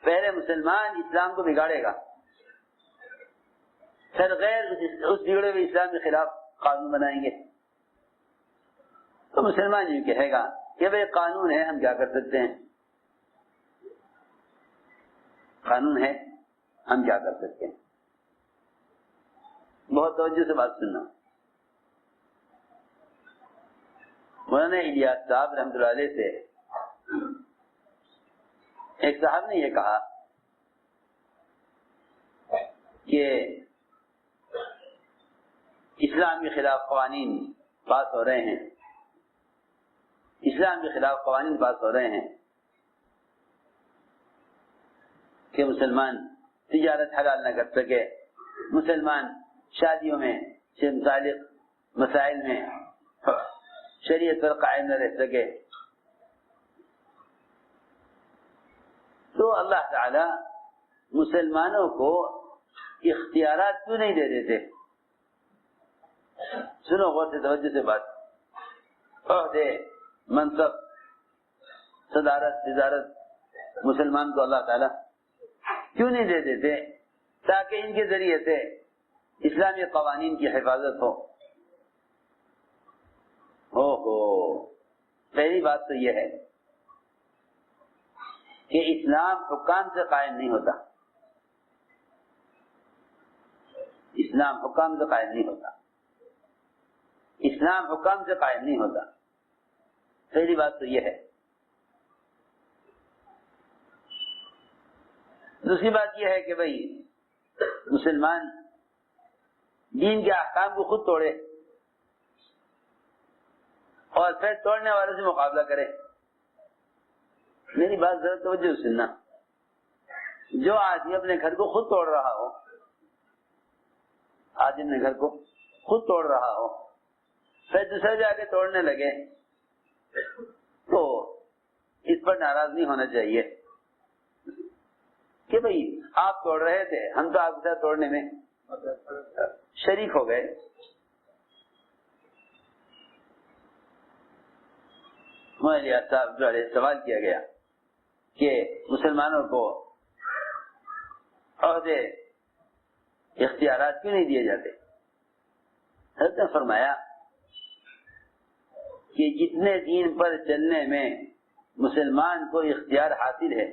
پہلے مسلمان اسلام کو بگاڑے گا, پھر غیر اس بگڑے ہوئے اسلام کے خلاف قانون بنائیں گے. تو مسلمان یہ کہے گا کہ بھئی قانون ہے, ہم کیا کر سکتے ہیں, قانون ہے ہم کیا کر سکتے ہیں. بہت توجہ سے بات سننا. مولانا الیاس صاحب رحمۃ اللہ علیہ سے ایک صاحب نے یہ کہا کہ اسلام کے خلاف قوانین پاس ہو رہے ہیں, اسلام کے خلاف قوانین پاس ہو رہے ہیں کہ مسلمان تجارت حلال نہ کر سکے, مسلمان شادیوں میں سے متعلق مسائل میں شریعت پر قائم نہ رہ سکے. تو اللہ تعالی مسلمانوں کو اختیارات کیوں نہیں دے دیتے؟ سنو غور سے، توجہ سے بات. عہدے، منصب، صدارت، وزارت مسلمان کو اللہ تعالی کیوں نہیں دے دیتے؟ تاکہ ان کے ذریعے سے اسلامی قوانین کی حفاظت ہو. پہلی بات تو یہ ہے کہ اسلام حکام سے قائم نہیں ہوتا. اسلام حکام سے قائم نہیں ہوتا. اسلام حکام سے قائم نہیں ہوتا. پہلی بات تو یہ ہے. دوسری بات یہ ہے کہ بھائی مسلمان دین کے احکام کو خود توڑے اور پھر توڑنے والے سے مقابلہ کرے. میری بات ذرا توجہ سننا. جو آدمی اپنے گھر کو خود توڑ رہا ہو، آدمی اپنے گھر کو خود توڑ رہا ہو، پھر دوسرے جا کے توڑنے لگے، تو اس پر ناراض نہیں ہونا چاہیے کہ بھئی آپ توڑ رہے تھے، ہم تو آپ کے ساتھ توڑنے میں شریک ہو گئے. مولوی صاحب جو سوال کیا گیا کہ مسلمانوں کو عہدے، اختیارات کیوں نہیں دیے جاتے؟ حضرت نے فرمایا کہ جتنے دین پر چلنے میں مسلمان کو اختیار حاصل ہے،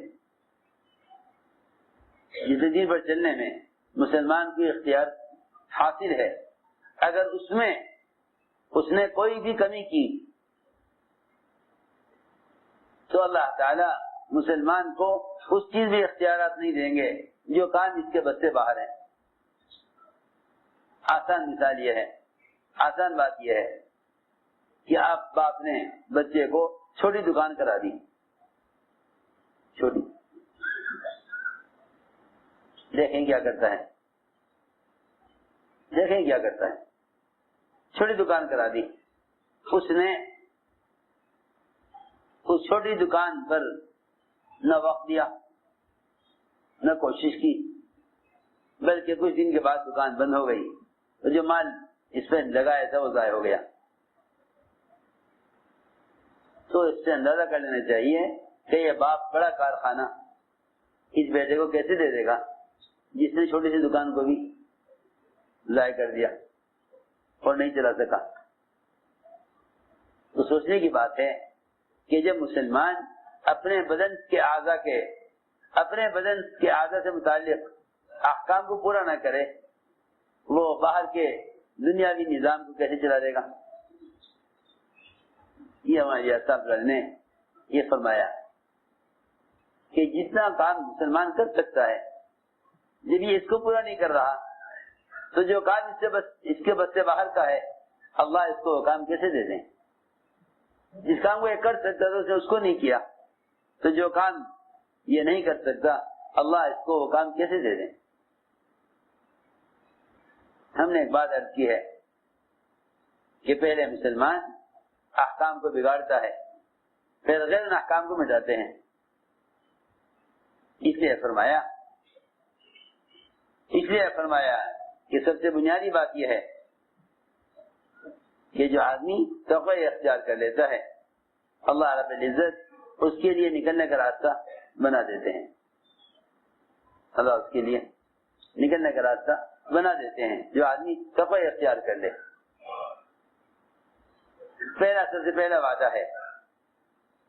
جتنے دین پر چلنے میں مسلمان کو اختیار حاصل ہے، اگر اس نے کوئی بھی کمی کی تو اللہ تعالی مسلمان کو اس چیز بھی اختیارات نہیں دیں گے جو کام اس کے بس سے باہر ہے. آسان مثال یہ ہے، آسان بات یہ ہے کہ آپ باپ نے بچے کو چھوٹی دکان کرا دی، چھوٹی، دیکھیں کیا کرتا ہے، دیکھیں کیا کرتا ہے. چھوٹی دکان کرا دی. اس نے اس چھوٹی دکان پر نہ وقت دیا، نہ کوشش کی، بلکہ کچھ دن کے بعد دکان بند ہو گئی تو جو مال اس پہ لگایا تھا وہ ضائع ہو گیا. تو اس سے اندازہ کر لینا چاہیے کہ یہ باپ بڑا کارخانہ اس بیٹے کو کیسے دے دے گا جس نے چھوٹی سی دکان کو بھی ضائع کر دیا اور نہیں چلا سکا. تو سوچنے کی بات ہے کہ جب مسلمان اپنے بدن کے اعضاء سے متعلق احکام کو پورا نہ کرے، وہ باہر کے دنیاوی نظام کو کیسے چلا دے گا؟ یہ ہمارے صاحب نے یہ فرمایا کہ جتنا کام مسلمان کر سکتا ہے، جب یہ اس کو پورا نہیں کر رہا تو جو کام اس کے بس سے باہر کا ہے، اللہ اس کو وہ کام کیسے دے دیں؟ جس کام کو یہ کر سکتا تھا اس کو نہیں کیا، تو جو کام یہ نہیں کر سکتا اللہ اس کو وہ کام کیسے دے دیں؟ ہم نے ایک بات عرض کی ہے کہ پہلے مسلمان احکام کو بگاڑتا ہے، پھر غیر احکام کو مٹاتے ہیں. اس لیے فرمایا کہ سب سے بنیادی بات یہ ہے کہ جو آدمی تقوی اختیار کر لیتا ہے، اللہ رب العزت اس کے لیے نکلنے کا راستہ بنا دیتے ہیں. اللہ اس کے لیے نکلنے کا راستہ بنا دیتے ہیں جو آدمی تقوی اختیار کر لے. سب سے پہلا وعدہ ہے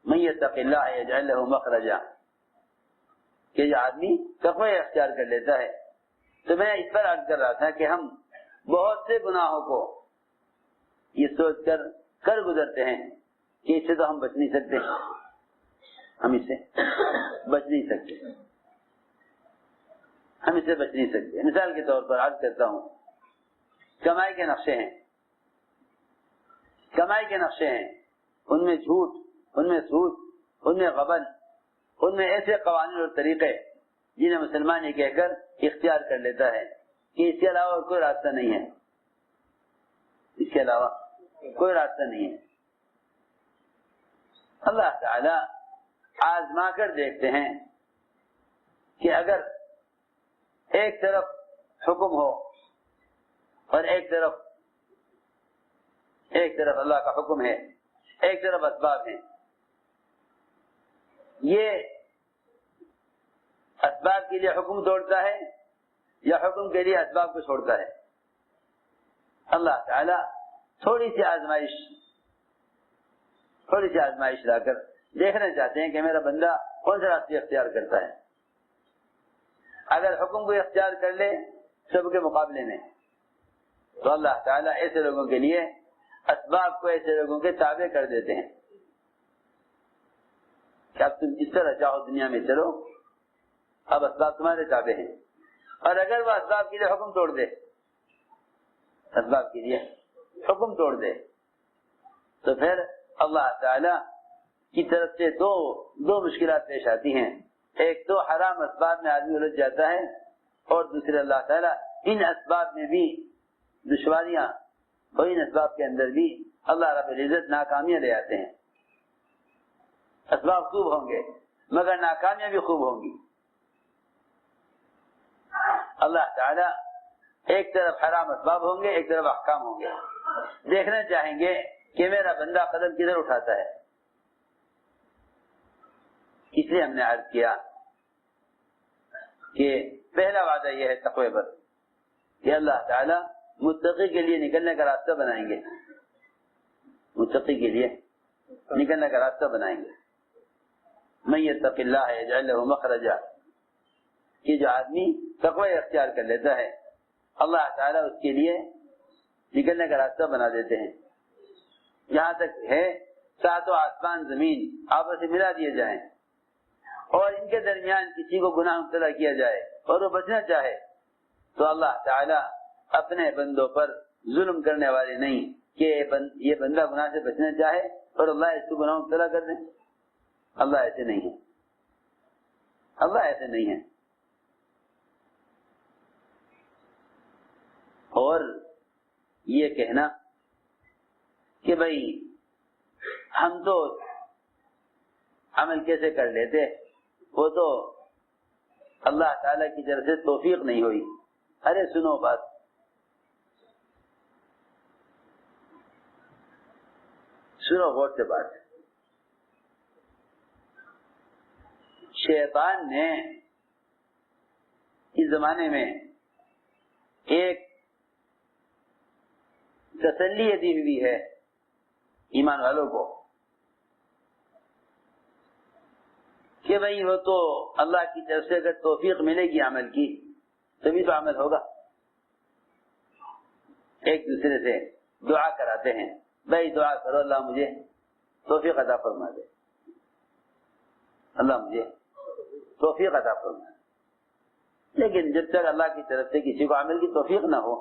من یتق اللہ یجعل لہ مخرجا، کہ جو آدمی تقوی اختیار کر لیتا ہے. تو میں اس پر عرض کر رہا تھا کہ ہم بہت سے گناہوں کو یہ سوچ کر گزرتے ہیں کہ اس سے تو ہم بچ نہیں سکتے، ہم اس سے بچ نہیں سکتے. مثال کے طور پر عرض کرتا ہوں، کمائی کے نقشے ہیں، ان میں جھوٹ، ان میں سود، ان میں غبن، ان میں ایسے قوانین اور طریقے جنہیں مسلمان یہ کہہ کر اختیار کر لیتا ہے کہ اس کے علاوہ کوئی راستہ نہیں ہے، اس کے علاوہ کوئی راستہ نہیں ہے. اللہ تعالی آزما کر دیکھتے ہیں کہ اگر ایک طرف حکم ہو اور ایک طرف اللہ کا حکم ہے، ایک طرف اسباب ہیں، یہ اسباب کے لیے حکم توڑتا ہے یا حکم کے لیے اسباب کو چھوڑتا ہے؟ اللہ تعالیٰ تھوڑی سی آزمائش لا کر دیکھنا چاہتے ہیں کہ میرا بندہ کون سا راستہ اختیار کرتا ہے۔ اگر حکم کو اختیار کر لے سب کے مقابلے میں تو اللہ تعالیٰ ایسے لوگوں کے لیے اسباب کو ایسے لوگوں کے تابع کر دیتے ہیں کہ اب تم جس طرح چاہو دنیا میں چلو، اب اسباب تمہارے تابع ہیں۔ اور اگر وہ اسباب کے لیے حکم توڑ دے، اسباب کے لیے حکم توڑ دے، تو پھر اللہ تعالی کی طرف سے دو مشکلات پیش آتی ہیں۔ ایک تو حرام اسباب میں آدمی الجھ جاتا ہے، اور دوسرے اللہ تعالیٰ ان اسباب میں بھی دشواریاں اور ان اسباب کے اندر بھی اللہ رب العزت ناکامیاں لے آتے ہیں۔ اسباب خوب ہوں گے مگر ناکامیاں بھی خوب ہوں گی۔ اللہ تعالیٰ ایک طرف حرام اسباب ہوں گے، ایک طرف احکام ہوں گے، دیکھنا چاہیں گے کہ میرا بندہ قدم کدھر اٹھاتا ہے۔ اس لیے ہم نے عرض کیا کہ پہلا وعدہ یہ ہے تقوی پر کہ اللہ تعالیٰ متقی کے لیے نکلنے کا راستہ بنائیں گے، متقی کے لیے نکلنے کا راستہ بنائیں گے۔ من یتق اللہ یجعل لہ مخرجا، کہ جو آدمی تقوی اختیار کر لیتا ہے اللہ تعالیٰ اس کے لیے نکلنے کا راستہ بنا دیتے ہیں۔ یہاں تک ہے ساتوں آسمان زمین آپس سے ملا دیے جائیں اور ان کے درمیان کسی کو گناہ مبتلا کیا جائے اور وہ بچنا چاہے تو اللہ تعالیٰ اپنے بندوں پر ظلم کرنے والے نہیں کہ یہ بندہ گناہ سے بچنا چاہے اور اللہ اس کو گناہ مبتلا کر دے۔ اللہ ایسے نہیں ہے، اللہ ایسے نہیں ہے۔ اور یہ کہنا کہ بھائی ہم تو عمل کیسے کر لیتے، وہ تو اللہ تعالیٰ کی طرف سے توفیق نہیں ہوئی۔ ارے سنو بات، سنو غور سے بات۔ شیطان نے اس زمانے میں ایک تسلی دی ہوئی ہے ایمان والوں کو کہ بھائی وہ تو اللہ کی طرف سے اگر توفیق ملے گی عمل کی تبھی تو عمل ہوگا۔ ایک دوسرے سے دعا کراتے ہیں، بھائی دعا کرو اللہ مجھے توفیق عطا فرما دے، اللہ مجھے توفیق عطا فرما دے۔ لیکن جب تک اللہ کی طرف سے کسی کو عمل کی توفیق نہ ہو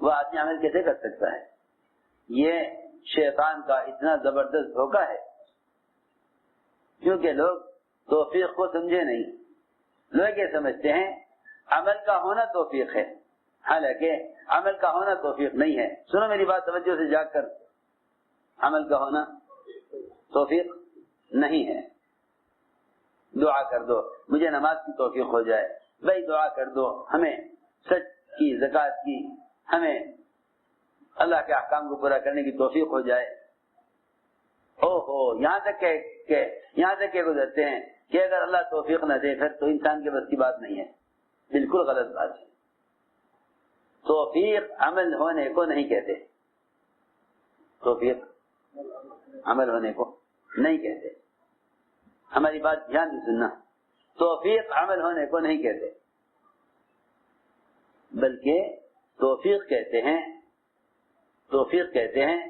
وہ آدمی عمل کیسے کر سکتا ہے؟ یہ شیطان کا اتنا زبردست دھوکہ ہے، کیونکہ لوگ توفیق کو سمجھے نہیں۔ لوگ یہ سمجھتے ہیں عمل کا ہونا توفیق ہے، حالانکہ عمل کا ہونا توفیق نہیں ہے۔ سنو میری بات توجہ سے جاگ کر، عمل کا ہونا توفیق نہیں ہے۔ دعا کر دو مجھے نماز کی توفیق ہو جائے، بھائی دعا کر دو ہمیں سچ کی، زکوٰۃ کی، ہمیں اللہ کے احکام کو پورا کرنے کی توفیق ہو جائے۔ یہاں تک کہ گزرتے ہیں کہ اگر اللہ توفیق نہ دے پھر تو انسان کے بس کی بات نہیں ہے۔ بالکل غلط بات ہے۔ توفیق عمل ہونے کو نہیں کہتے، توفیق عمل ہونے کو نہیں کہتے۔ ہماری بات دھیان سے سننا، توفیق عمل ہونے کو نہیں کہتے، بلکہ توفیق کہتے ہیں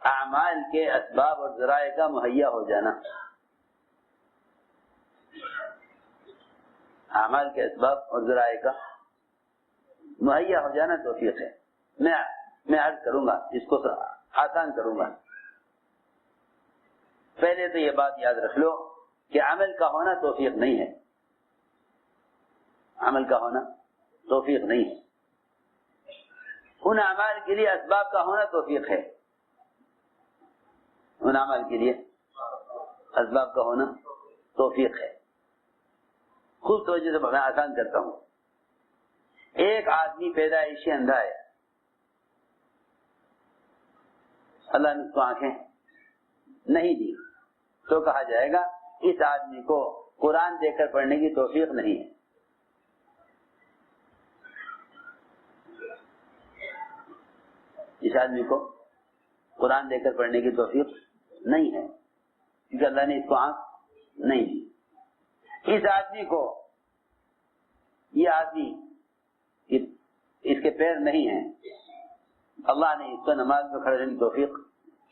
اعمال کے اسباب اور ذرائع کا مہیا ہو جانا۔ اعمال کے اسباب اور ذرائع کا مہیا ہو جانا توفیق ہے۔ میں عرض کروں گا، اس کو آسان کروں گا۔ پہلے تو یہ بات یاد رکھ لو کہ عمل کا ہونا توفیق نہیں ہے، عمل کا ہونا توفیق نہیں ہے۔ ان اعمال کے لیے اسباب کا ہونا توفیق ہے، ان اعمال کے لیے اسباب کا ہونا توفیق ہے۔ خوب توجہ سے میں آسان کرتا ہوں. ایک آدمی پیدائشی اندھا ہے, اللہ نے اس کو آنکھیں نہیں دی, تو کہا جائے گا اس آدمی کو قرآن دے کر پڑھنے کی توفیق نہیں ہے. اس آدمی کو قرآن دے کر پڑھنے کی توفیق نہیں ہے کیونکہ اللہ نے اس کو آنکھ نہیں دی. اس آدمی کو, یہ آدمی اس کے پیر نہیں ہیں, اللہ نے اس کو نماز میں کھڑے رہنے کی توفیق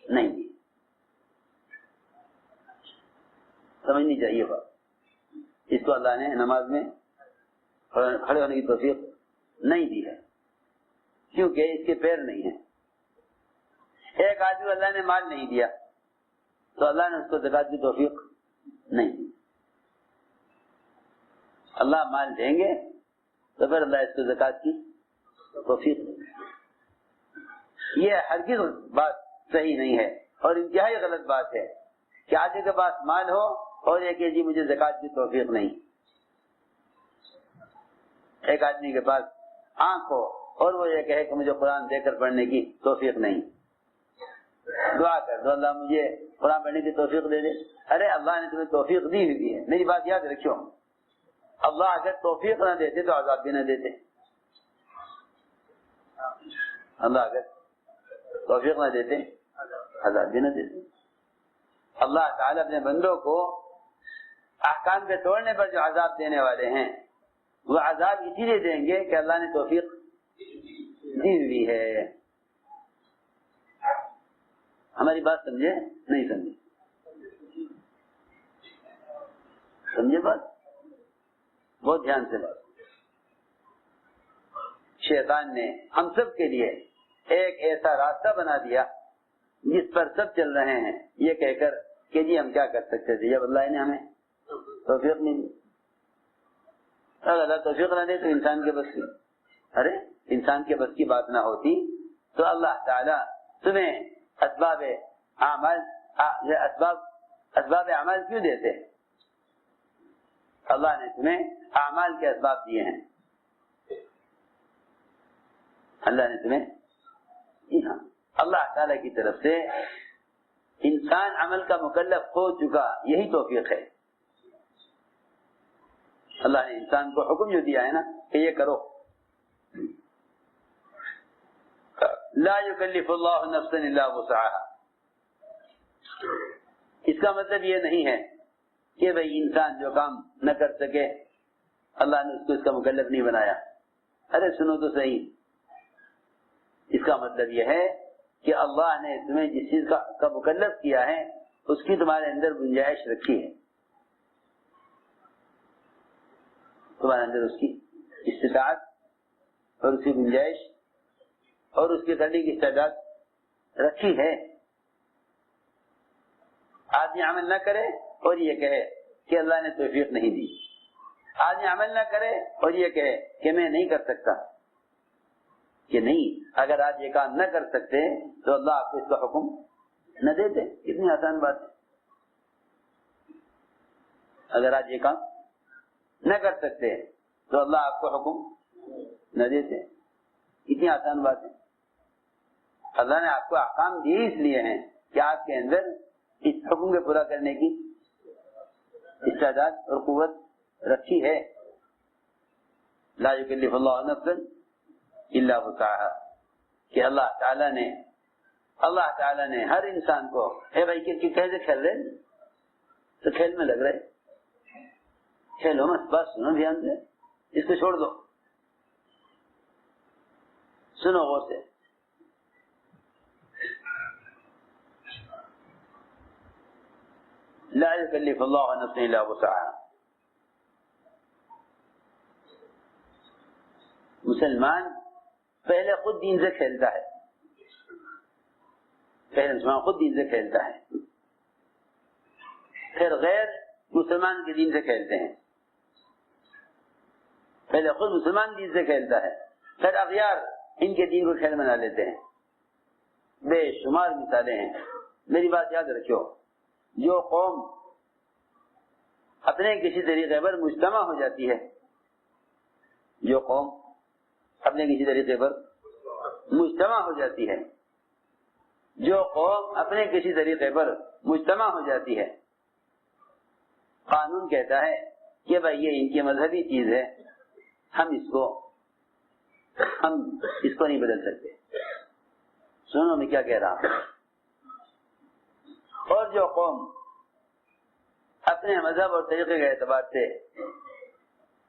نہیں دی. سمجھنی چاہیے بات, اس کو اللہ نے نماز میں کھڑے ہونے کی توفیق نہیں دی ہے کیونکہ اس کے پیر نہیں ہیں. ایک آدمی کو اللہ نے مال نہیں دیا تو اللہ نے اس کو زکات کی توفیق نہیں دی. اللہ مال دیں گے تو پھر اللہ اس کو زکات کی توفیق دے گا. یہ ہرگز بات صحیح نہیں ہے اور انتہائی غلط بات ہے کہ آدمی کے پاس مال ہو اور یہ کہ جی مجھے زکات کی توفیق نہیں. ایک آدمی کے پاس آنکھ ہو اور وہ یہ کہے کہ مجھے قرآن دے کر پڑھنے کی توفیق نہیں. دعا کر دو اللہ مجھے قرآن پڑھنے کی توفیق دے دے. ارے اللہ نے تمہیں توفیق دی ہوئی ہے, میری بات یاد رکھو, اللہ اگر توفیق نہ دیتے تو عذاب بھی نہ دیتے. اللہ اگر توفیق نہ دیتے عذاب بھی نہ دیتے. اللہ تعالیٰ اپنے بندوں کو احکام کے توڑنے پر جو عذاب دینے والے ہیں وہ عذاب اسی لیے دیں گے کہ اللہ نے توفیق دی ہوئی ہے. ہماری بات سمجھے نہیں سمجھے؟ سمجھے بات؟ بہت دھیان سے بات. شیطان نے ہم سب کے لیے ایک ایسا راستہ بنا دیا جس پر سب چل رہے ہیں یہ کہہ کر کہ جی ہم کیا کر سکتے تھے جب اللہ نے ہمیں توفیق نہیں دی. اگر اللہ توفیق نہ دے تو انسان کے بس کی, ارے انسان کے بس کی بات نہ ہوتی تو اللہ تعالیٰ تمہیں اسباب اعمال کیوں دیتے؟ اللہ نے تمہیں اعمال کے اسباب دیے ہیں. اللہ نے تمہیں, ہاں اللہ تعالیٰ کی طرف سے انسان عمل کا مکلف ہو چکا, یہی توفیق ہے. اللہ نے انسان کو حکم جو دیا ہے نا کہ یہ کرو, لا یکلف اللہ نفسا الا وسعها. اس کا مطلب یہ نہیں ہے کہ بھئی انسان جو کام نہ کر سکے اللہ نے اس کو اس کا مکلف نہیں بنایا. ارے سنو تو صحیح, اس کا مطلب یہ ہے کہ اللہ نے تمہیں جس چیز کا مکلف کیا ہے اس کی تمہارے اندر گنجائش رکھی ہے, تمہارے اندر اس کی استطاعت اور اس کی گنجائش اور اس کے کرنے کی استعداد رکھی ہے. آدمی عمل نہ کرے اور یہ کہے کہ اللہ نے توفیق نہیں دی, آدمی عمل نہ کرے اور یہ کہے کہ میں نہیں کر سکتا, کہ نہیں, اگر آپ یہ کام نہ کر سکتے تو اللہ آپ کو اس کا حکم نہ دیتے. کتنی آسان بات ہے. اگر آپ یہ کام نہ کر سکتے تو اللہ آپ کو حکم نہ دیتے. کتنی آسان بات ہے. اللہ نے آپ کو احکام دیے اس لیے ہیں کہ آپ کے اندر اس حکم کو پورا کرنے کی استعداد اور قوت رکھی ہے. لا یکلف اللہ نفسا الا وسعها, کہ اللہ تعالیٰ نے ہر انسان کو, اے بھائی کیسے کھیل رہے تو کھیل میں لگ رہے, کھیلو مت, بس سنو دھیان سے, اس کو چھوڑ دو, سنو غور سے. لا یکلف اللہ نفسا الا وسعها. مسلمان پہلے خود دین سے کھیلتا ہے, پہلے مسلمان خود دین سے کھیلتا ہے, پھر غیر مسلمان کے دین سے کھیلتے ہیں. پہلے خود مسلمان دین سے کھیلتا ہے, پھر اغیار ان کے دین کو کھیل بنا لیتے ہیں. بے شمار مثالیں ہیں. میری بات یاد رکھو, جو قوم اپنے کسی طریقے پر مجتمع ہو جاتی ہے، جو قوم اپنے کسی طریقے پر مجتمع ہو جاتی ہے، جو قوم اپنے کسی طریقے پر مجتمع ہو جاتی ہے، قانون کہتا ہے کہ بھائی یہ ان کی مذہبی چیز ہے، ہم اس کو نہیں بدل سکتے۔ سنو میں کیا کہہ رہا ہوں۔ اور جو قوم اپنے مذہب اور طریقے کے اعتبار سے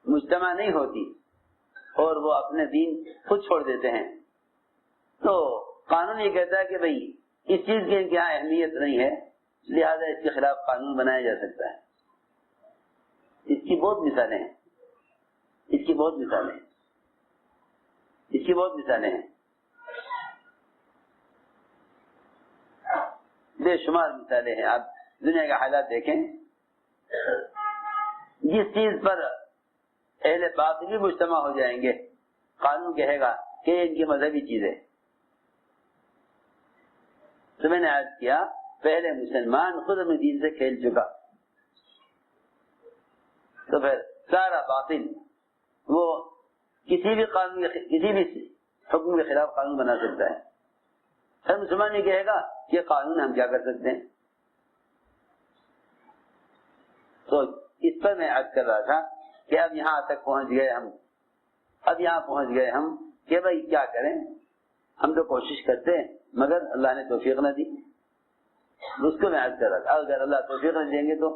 مجتمع نہیں ہوتی اور وہ اپنے دین خود چھوڑ دیتے ہیں، تو قانون یہ کہتا ہے کہ بھئی اس چیز کی ان کے یہاں اہمیت نہیں ہے، لہذا اس کے خلاف قانون بنایا جا سکتا ہے۔ اس کی بہت مثالیں ہیں، اس کی بہت مثالیں ہیں، بے شمار مثالیں ہیں۔ آپ دنیا کے حالات دیکھیں، جس چیز پر اہل باطل بھی مجتمع ہو جائیں گے، قانون کہے گا کہ یہ ان کی مذہبی چیز ہے۔ تو میں نے عرض کیا، پہلے مسلمان خود اپنے دین سے کھیل چکا، تو پھر سارا باطل وہ کسی بھی حکم کے خلاف قانون بنا سکتا ہے۔ ہر مسلمان یہ کہے گا کہ قانون ہم کیا کر سکتے ہیں۔ تو اس پر میں عرض کر رہا تھا کہ اب یہاں تک پہنچ گئے ہم کہ بھائی کیا کریں، ہم تو کوشش کرتے ہیں مگر اللہ نے توفیق نہ دی۔ اس کو میں عرض کر رہا تھا، اگر اللہ توفیق نہ دیں گے تو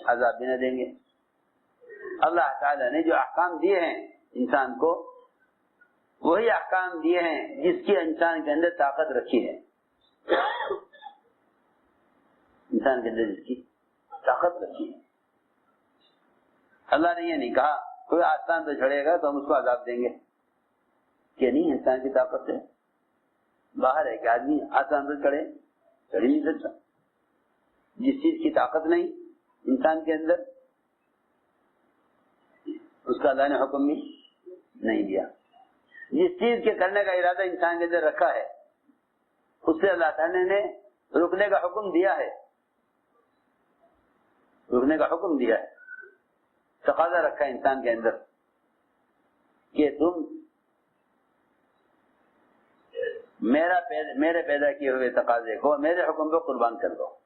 عذاب بھی نہ دیں گے۔ اللہ تعالیٰ نے جو احکام دیے ہیں انسان کو، وہی احکام دیے ہیں جس کی انسان کے اندر طاقت رکھی ہے، انسان کے اندر جس کی طاقت رکھی ہے۔ اللہ نے یہ نہیں کہا کوئی آسمان پہ چڑھے گا تو ہم اس کو عذاب دیں گے، کہ نہیں، انسان کی طاقت ہے، باہر ہے کہ آدمی آسمان پہ چڑھ ہی نہیں سکتا۔ جس چیز کی طاقت نہیں انسان کے اندر، اس کا اللہ نے حکم بھی نہیں دیا۔ جس چیز کے کرنے کا ارادہ انسان کے اندر رکھا ہے، اس سے اللہ تعالیٰ نے رکنے کا حکم دیا ہے، رکنے کا حکم دیا ہے، تقاضا رکھا ہے انسان کے اندر کہ تم میرے پیدا کیے ہوئے تقاضے کو میرے حکم پہ قربان کر دو۔